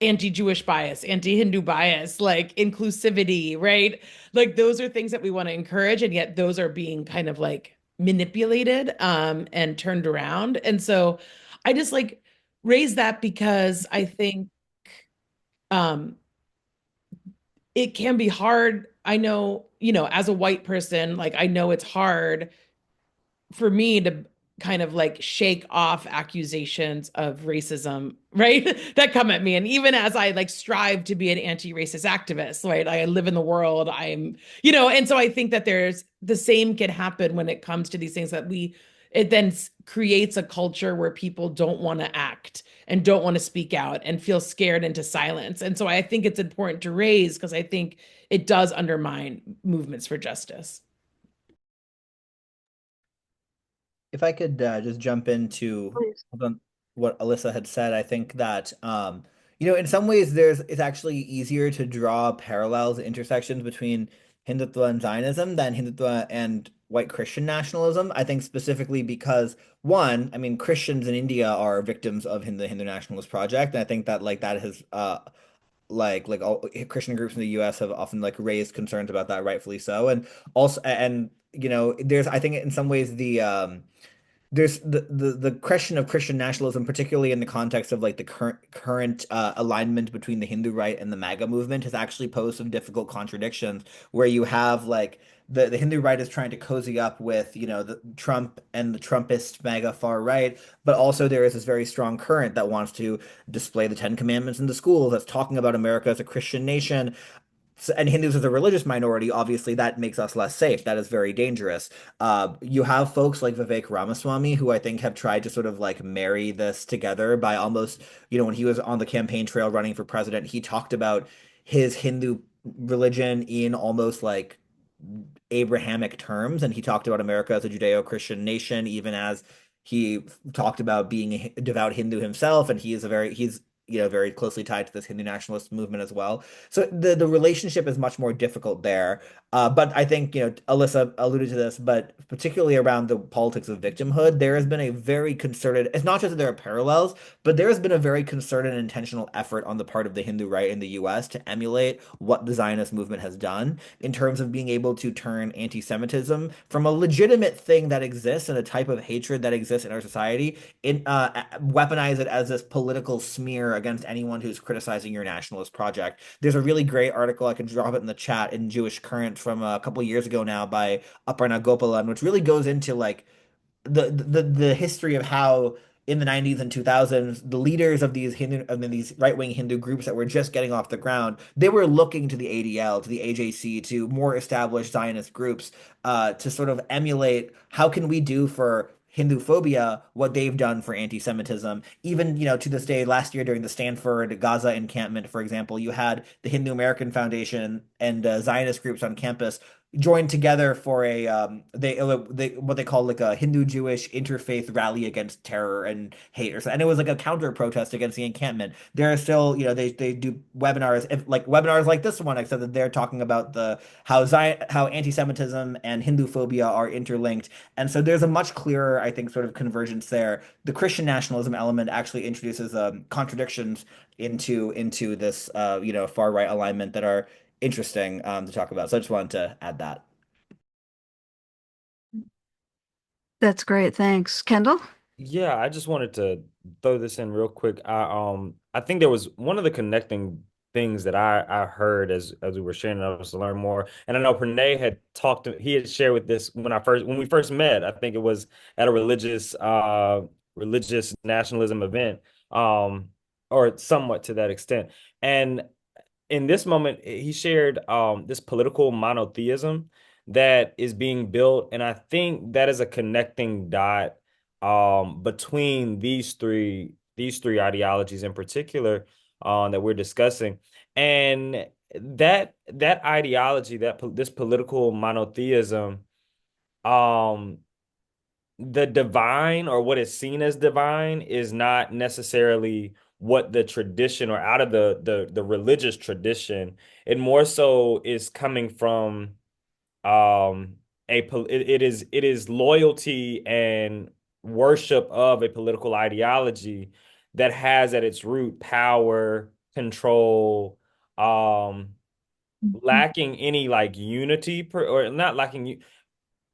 anti-Jewish bias, anti-Hindu bias, like inclusivity, right? Like those are things that we want to encourage, and yet those are being kind of like manipulated and turned around. And so I just like raise that because I think it can be hard. I know, as a white person, like I know it's hard for me to kind of like shake off accusations of racism, right? That come at me. And even as I like strive to be an anti-racist activist, right? I live in the world, and so I think that there's the same can happen when it comes to these things it then creates a culture where people don't want to act and don't want to speak out and feel scared into silence. And so I think it's important to raise because I think it does undermine movements for justice. If I could just jump into Please. what Alyssa had said, I think that in some ways it's actually easier to draw parallels, intersections between Hindutva and Zionism than Hindutva and white Christian nationalism. I think specifically because one, I mean, Christians in India are victims of the Hindu nationalist project, and I think that like that has like all Christian groups in the US have often like raised concerns about that, rightfully so. And also, and there's I think in some ways there's the question of Christian nationalism, particularly in the context of like the current alignment between the Hindu right and the MAGA movement, has actually posed some difficult contradictions where you have like the Hindu right is trying to cozy up with the Trump and the Trumpist MAGA far right, but also there is this very strong current that wants to display the Ten Commandments in the schools, that's talking about America as a Christian nation. And Hindus as a religious minority, obviously that makes us less safe. That is very dangerous. You have folks like Vivek Ramaswamy, who I think have tried to sort of like marry this together by almost, when he was on the campaign trail running for president, he talked about his Hindu religion in almost like Abrahamic terms, and he talked about America as a Judeo-Christian nation, even as he talked about being a devout Hindu himself, and he's very closely tied to this Hindu nationalist movement as well. So the relationship is much more difficult there. But I think, Alyssa alluded to this, but particularly around the politics of victimhood, there has been a very concerted, it's not just that there are parallels, but there has been a very concerted and intentional effort on the part of the Hindu right in the US to emulate what the Zionist movement has done in terms of being able to turn anti-Semitism from a legitimate thing that exists and a type of hatred that exists in our society, weaponize it as this political smear against anyone who's criticizing your nationalist project. There's a really great article, I can drop it in the chat, in Jewish Current from a couple years ago now by Aparna Gopalan, which really goes into like the history of how in the 90s and 2000s the leaders of these right-wing Hindu groups that were just getting off the ground, they were looking to the ADL, to the AJC, to more established Zionist groups to sort of emulate how can we do for Hindu phobia what they've done for anti-Semitism. Even, to this day, last year during the Stanford Gaza encampment, for example, you had the Hindu American Foundation and Zionist groups on campus joined together for a they what they call like a Hindu Jewish interfaith rally against terror and hate or something. And it was like a counter protest against the encampment. There are still, they do webinars, like webinars like this one, except that they're talking about how anti-Semitism and Hindu phobia are interlinked. And so there's a much clearer, I think, sort of convergence there. The Christian nationalism element actually introduces contradictions into this far right alignment that are interesting to talk about. So I just wanted to add that. That's great. Thanks. Kendall? Yeah, I just wanted to throw this in real quick. I think there was one of the connecting things that I heard as we were sharing us to learn more. And I know Pranay had he had shared with this when we first met. I think it was at a religious nationalism event, or somewhat to that extent. And in this moment, he shared this political monotheism that is being built, and I think that is a connecting dot between these three ideologies in particular that we're discussing, and that ideology, this political monotheism, um, the divine, or what is seen as divine, is not necessarily what the tradition, or out of the religious tradition. It more so is coming from it is loyalty and worship of a political ideology that has at its root power, control, lacking any like unity, or not lacking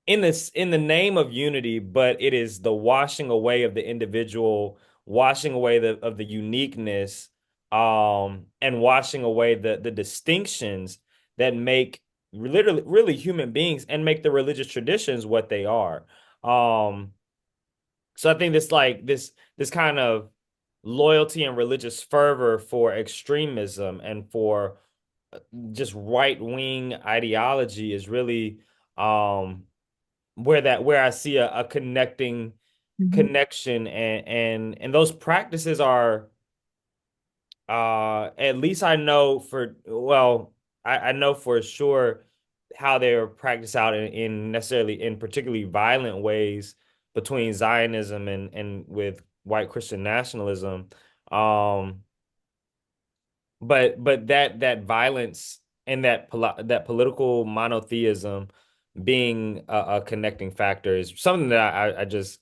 in the name of unity, but it is the washing away of the individual, washing away of the uniqueness, and washing away the distinctions that make literally really human beings and make the religious traditions what they are. So I think this kind of loyalty and religious fervor for extremism and for just right-wing ideology is really where I see a connecting Mhm. connection, and those practices are at least I know for well I know for sure how they're practiced out in necessarily in particularly violent ways between Zionism and with white Christian nationalism. Um, but that violence and that political monotheism being a connecting factor is something that I just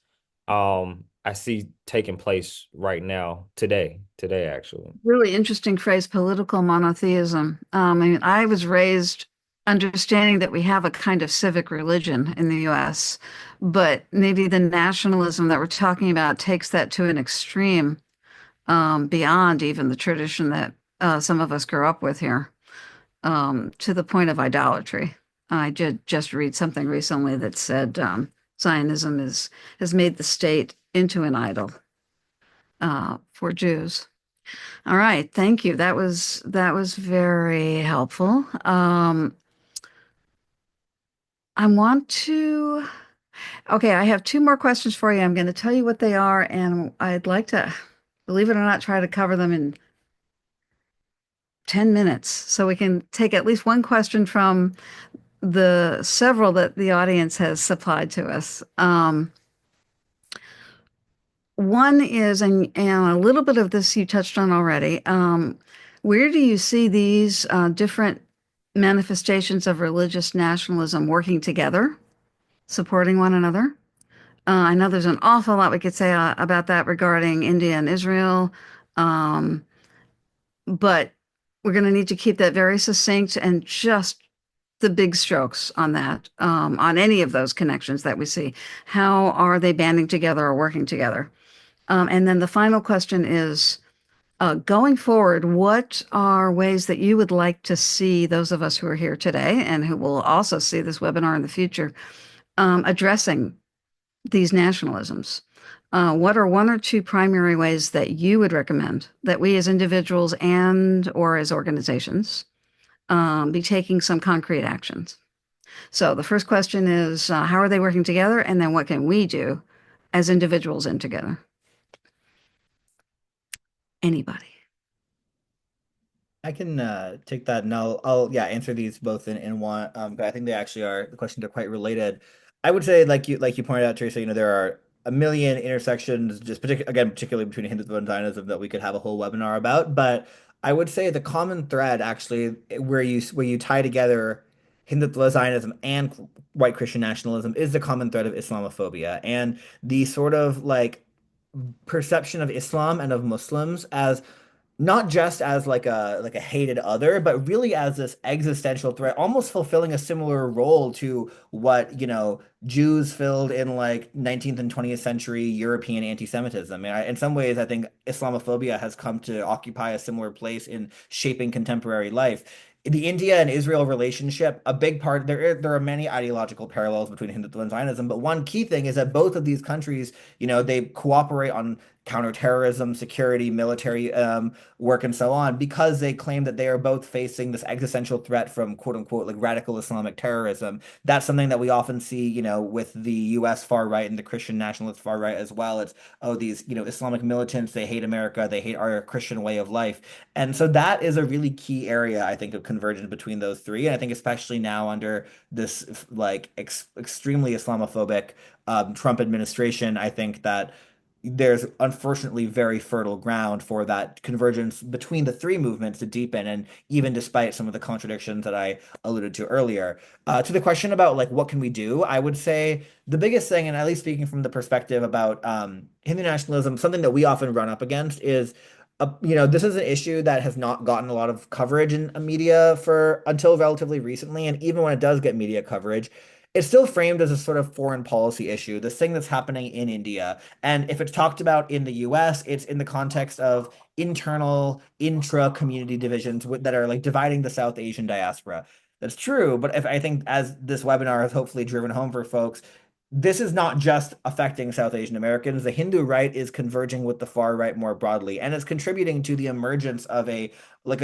I see taking place right now today actually. Really interesting phrase, political monotheism. I mean, I was raised understanding that we have a kind of civic religion in the US, but maybe the nationalism that we're talking about takes that to an extreme, beyond even the tradition that some of us grew up with here, to the point of idolatry. I did just read something recently that said Zionism has made the state into an idol for Jews. All right, thank you. That was very helpful. I want to. Okay, I have two more questions for you. I'm going to tell you what they are, and I'd like to, believe it or not, try to cover them in 10 minutes so we can take at least one question from the several that the audience has supplied to us. One is, and a little bit of this you touched on already. Where do you see these different manifestations of religious nationalism working together, supporting one another? I know there's an awful lot we could say about that regarding India and Israel, um, but we're going to need to keep that very succinct and just the big strokes on that, on any of those connections that we see. How are they banding together or working together? And then the final question is, going forward, what are ways that you would like to see those of us who are here today and who will also see this webinar in the future, addressing these nationalisms? What are one or two primary ways that you would recommend that we as individuals and or as organizations be taking some concrete actions? So the first question is, how are they working together? And then what can we do as individuals and together? Anybody? I can take that and I'll yeah answer these both in one. But I think they actually are the questions are quite related. I would say like you pointed out, Teresa, there are a million intersections, just particularly between Hindutva and Zionism that we could have a whole webinar about. But I would say the common thread actually where you tie together Hindutva, Zionism, and white Christian nationalism is the common thread of Islamophobia and the sort of like perception of Islam and of Muslims as not just as like a hated other, but really as this existential threat, almost fulfilling a similar role to what, Jews filled in like 19th and 20th century European anti-Semitism. And in some ways, I think Islamophobia has come to occupy a similar place in shaping contemporary life. The India and Israel relationship, a big part, there are many ideological parallels between Hindutva and Zionism, but one key thing is that both of these countries, they cooperate on counterterrorism, security, military work, and so on, because they claim that they are both facing this existential threat from quote unquote like radical Islamic terrorism. That's something that we often see, with the US far right and the Christian nationalist far right as well. It's, oh, these, Islamic militants, they hate America, they hate our Christian way of life. And so that is a really key area, I think, of convergence between those three. And I think especially now under this like extremely Islamophobic Trump administration, I think that there's unfortunately very fertile ground for that convergence between the three movements to deepen, and even despite some of the contradictions that I alluded to earlier. To the question about like what can we do, I would say the biggest thing, and at least speaking from the perspective about Hindu nationalism, something that we often run up against is this is an issue that has not gotten a lot of coverage in media for until relatively recently. And even when it does get media coverage, it's still framed as a sort of foreign policy issue, this thing that's happening in India. And if it's talked about in the US, it's in the context of internal intra-community divisions that are like dividing the South Asian diaspora. That's true, but if I think as this webinar has hopefully driven home for folks, this is not just affecting South Asian Americans. The Hindu right is converging with the far right more broadly, and is contributing to the emergence of a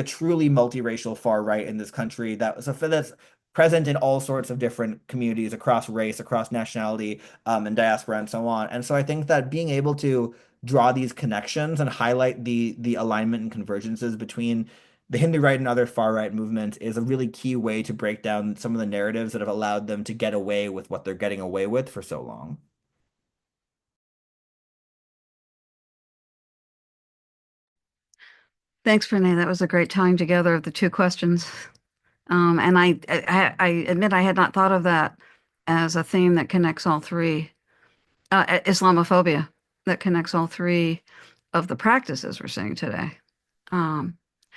truly multiracial far right in this country that's present in all sorts of different communities across race, across nationality, and diaspora, and so on. And so I think that being able to draw these connections and highlight the alignment and convergences between the Hindu right and other far right movements is a really key way to break down some of the narratives that have allowed them to get away with what they're getting away with for so long. Thanks, Renee. That was a great tying together of the two questions. And I admit I had not thought of that as a theme that connects all three. Islamophobia that connects all three of the practices we're seeing today.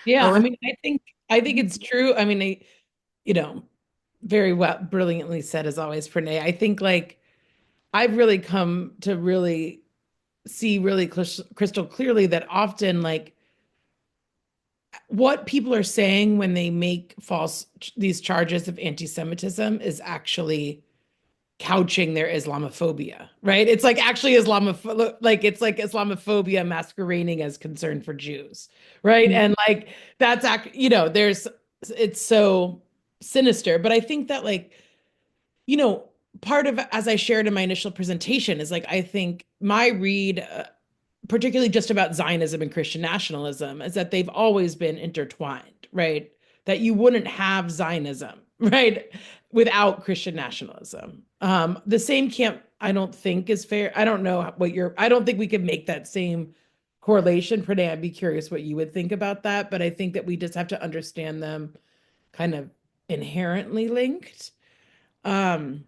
Yeah, I Alyssa? mean, I think it's true. I mean, you know, very well, brilliantly said as always, Pranay. I think like I've really come to really see really crystal clearly that often like what people are saying when they make these charges of anti-Semitism is actually couching their Islamophobia, right? It's like actually it's like Islamophobia masquerading as concern for Jews, right? And like there's it's so sinister, but I think that like, you know, part of, as I shared in my initial presentation, is like I think my read particularly just about Zionism and Christian nationalism, is that they've always been intertwined, right? That you wouldn't have Zionism, right, without Christian nationalism. The same camp, I don't think is fair. I don't know I don't think we could make that same correlation. Pranay, I'd be curious what you would think about that, but I think that we just have to understand them kind of inherently linked. Um,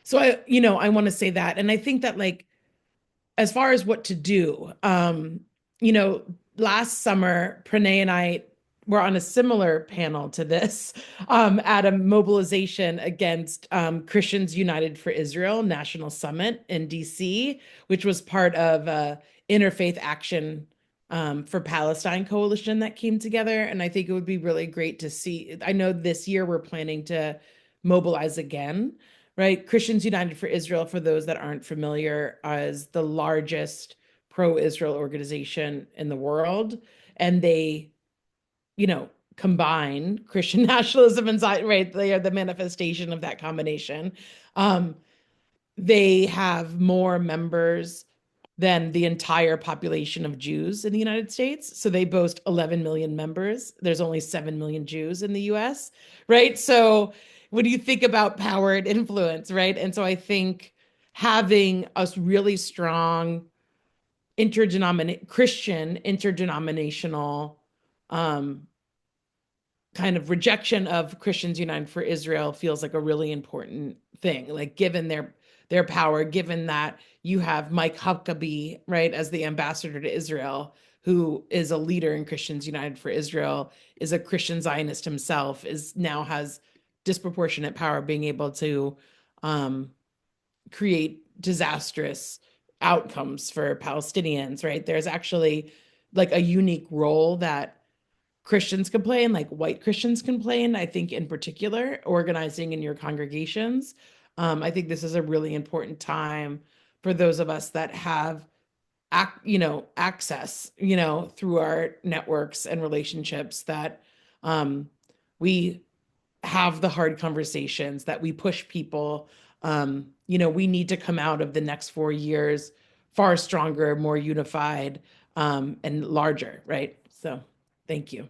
so I want to say that. And I think that like, as far as what to do, you know, last summer, Pranay and I were on a similar panel to this at a mobilization against Christians United for Israel National Summit in DC, which was part of Interfaith Action for Palestine coalition that came together. And I think it would be really great to see. I know this year we're planning to mobilize again, right? Christians United for Israel, for those that aren't familiar, is the largest pro-Israel organization in the world. And they, combine Christian nationalism and Zion, right? They are the manifestation of that combination. They have more members than the entire population of Jews in the United States. So they boast 11 million members. There's only 7 million Jews in the US, right? So when you think about power and influence, right? And so I think having a really strong Christian interdenominational kind of rejection of Christians United for Israel feels like a really important thing. Like given their power, given that you have Mike Huckabee, right, as the ambassador to Israel, who is a leader in Christians United for Israel, is a Christian Zionist himself, now has disproportionate power, being able to create disastrous outcomes for Palestinians, right? There's actually like a unique role that Christians can play and like white Christians can play in, I think in particular, organizing in your congregations. I think this is a really important time for those of us that have access, through our networks and relationships, that we have the hard conversations, that we push people. We need to come out of the next 4 years far stronger, more unified, and larger, right? So thank you.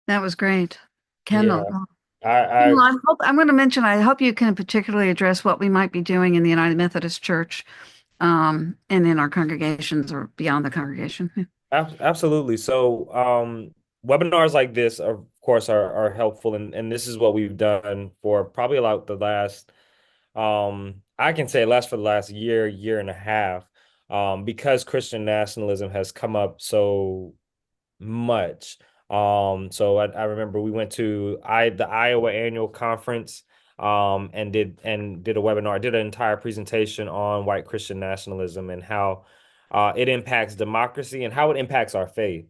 That was great. Yeah, Kendall. I I'm going to mention, I hope you can particularly address what we might be doing in the United Methodist Church and in our congregations or beyond the congregation. absolutely. So, webinars like this, of course, are helpful, and this is what we've done for probably like the last, I can say less for the last year and a half, because Christian nationalism has come up so much. So I remember we went to the Iowa annual conference, and did a webinar, did an entire presentation on white Christian nationalism and how it impacts democracy and how it impacts our faith.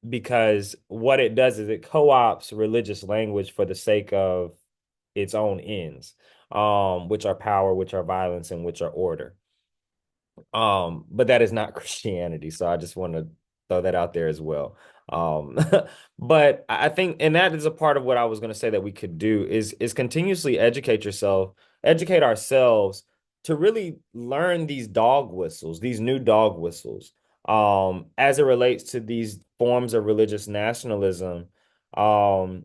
Because what it does is it co-ops religious language for the sake of its own ends, which are power, which are violence, and which are order. But that is not Christianity. So I just want to throw that out there as well. Um, but I think, and that is a part of what I was going to say that we could do is continuously educate ourselves to really learn these dog whistles, these new dog whistles, as it relates to these forms of religious nationalism, um,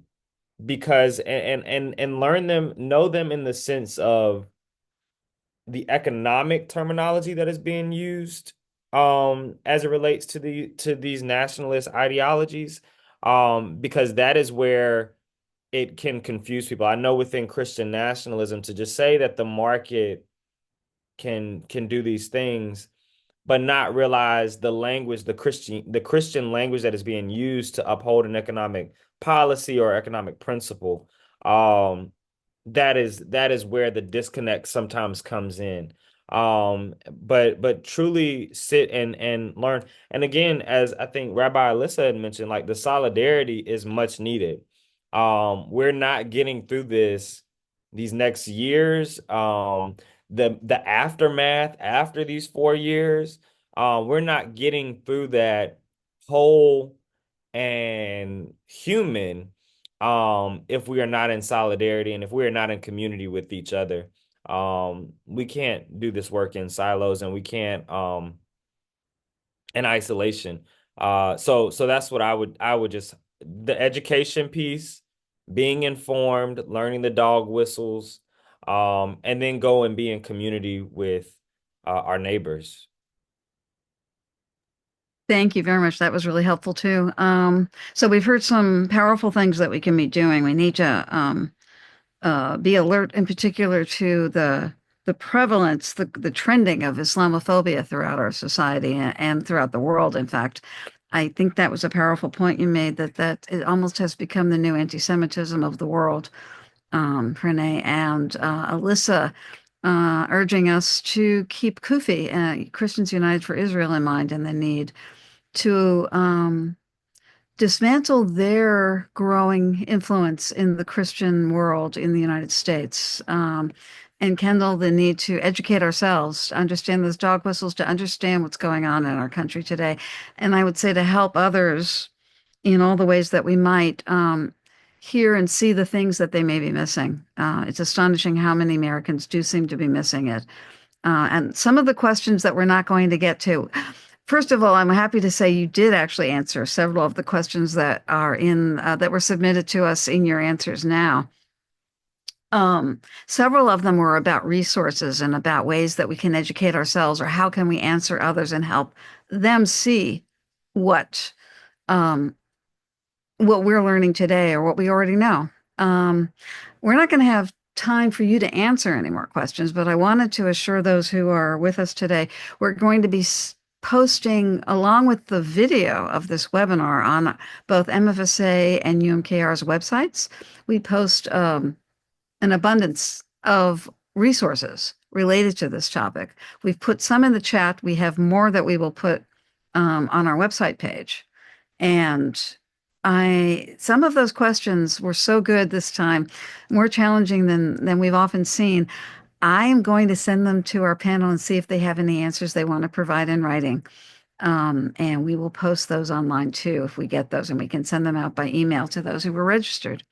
because and learn them, know them in the sense of the economic terminology that is being used as it relates to these nationalist ideologies, because that is where it can confuse people. I know within Christian nationalism, to just say that the market can do these things but not realize the language, the Christian language that is being used to uphold an economic policy or economic principle. Um, that is where the disconnect sometimes comes in. But truly sit and learn. And again, as I think Rabbi Alyssa had mentioned, like the solidarity is much needed. We're not getting through these next years. The aftermath after these 4 years, we're not getting through that whole and human, if we are not in solidarity and if we are not in community with each other. We can't do this work in silos, and we can't in isolation. So that's what I would just, the education piece, being informed, learning the dog whistles, and then go and be in community with our neighbors. Thank you very much. That was really helpful too. So we've heard some powerful things that we can be doing. We need to be alert in particular to the prevalence, the trending of Islamophobia throughout our society and throughout the world. In fact, I think that was a powerful point you made, that it almost has become the new anti-Semitism of the world. Renee and Alyssa urging us to keep CUFI, Christians United for Israel, in mind, and the need to dismantle their growing influence in the Christian world in the United States, and Kendall, the need to educate ourselves, to understand those dog whistles, to understand what's going on in our country today. And I would say to help others in all the ways that we might hear and see the things that they may be missing. It's astonishing how many Americans do seem to be missing it. And some of the questions that we're not going to get to. First of all, I'm happy to say you did actually answer several of the questions that are that were submitted to us in your answers now. Several of them were about resources and about ways that we can educate ourselves, or how can we answer others and help them see what we're learning today or what we already know. We're not going to have time for you to answer any more questions, but I wanted to assure those who are with us today, we're going to be posting, along with the video of this webinar, on both MFSA and UMKR's websites. We post an abundance of resources related to this topic. We've put some in the chat. We have more that we will put on our website page. And some of those questions were so good this time, more challenging than we've often seen. I am going to send them to our panel and see if they have any answers they want to provide in writing. And we will post those online too if we get those, and we can send them out by email to those who were registered.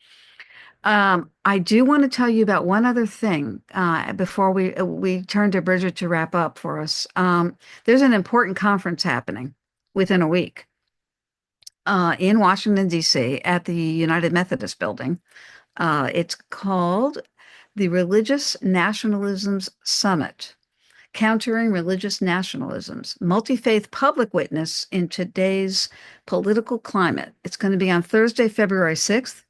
I do want to tell you about one other thing before we turn to Bridget to wrap up for us. There's an important conference happening within a week in Washington, D.C. at the United Methodist Building. It's called the Religious Nationalisms Summit, Countering Religious Nationalisms, Multi-Faith Public Witness in Today's Political Climate. It's going to be on Thursday, February 6th,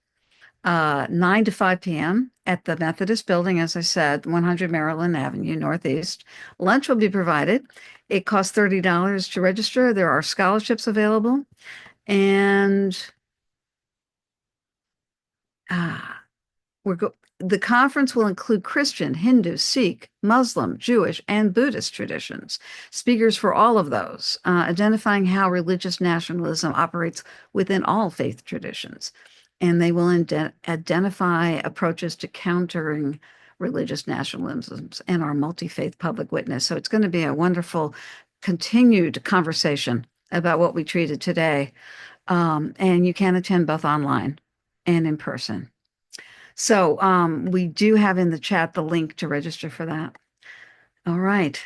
9 to 5 p.m. at the Methodist Building, as I said, 100 Maryland Avenue, Northeast. Lunch will be provided. It costs $30 to register. There are scholarships available. And the conference will include Christian, Hindu, Sikh, Muslim, Jewish, and Buddhist traditions. Speakers for all of those, identifying how religious nationalism operates within all faith traditions. and they will identify approaches to countering religious nationalisms and our multi-faith public witness. So it's going to be a wonderful continued conversation about what we treated today. And you can attend both online and in person. So we do have in the chat the link to register for that. All right.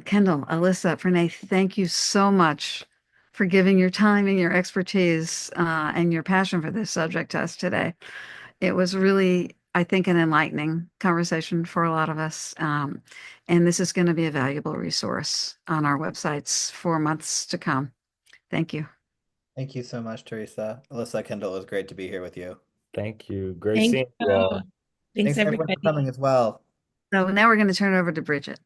Kendall, Alyssa, Pranay, thank you so much for giving your time and your expertise and your passion for this subject to us today. It was really, I think, an enlightening conversation for a lot of us. And this is going to be a valuable resource on our websites for months to come. Thank you. Thank you so much, Teresa. Alyssa, Kendall, it was great to be here with you. Thank you. Great Thank seeing you all. you. Thanks, everyone for coming everybody. as well. So now we're going to turn it over to Bridget.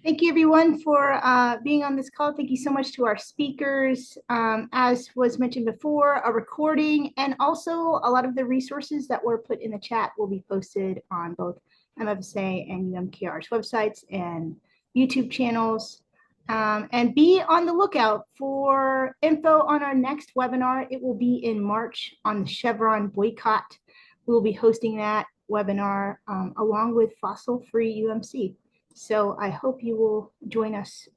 Thank you, everyone, for being on this call. Thank you so much to our speakers. As was mentioned before, a recording and also a lot of the resources that were put in the chat will be posted on both MFSA and UMKR's websites and YouTube channels. And be on the lookout for info on our next webinar. It will be in March on the Chevron boycott. We will be hosting that webinar along with Fossil Free UMC. So I hope you will join us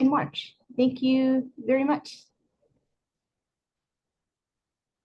in March. Thank you very much.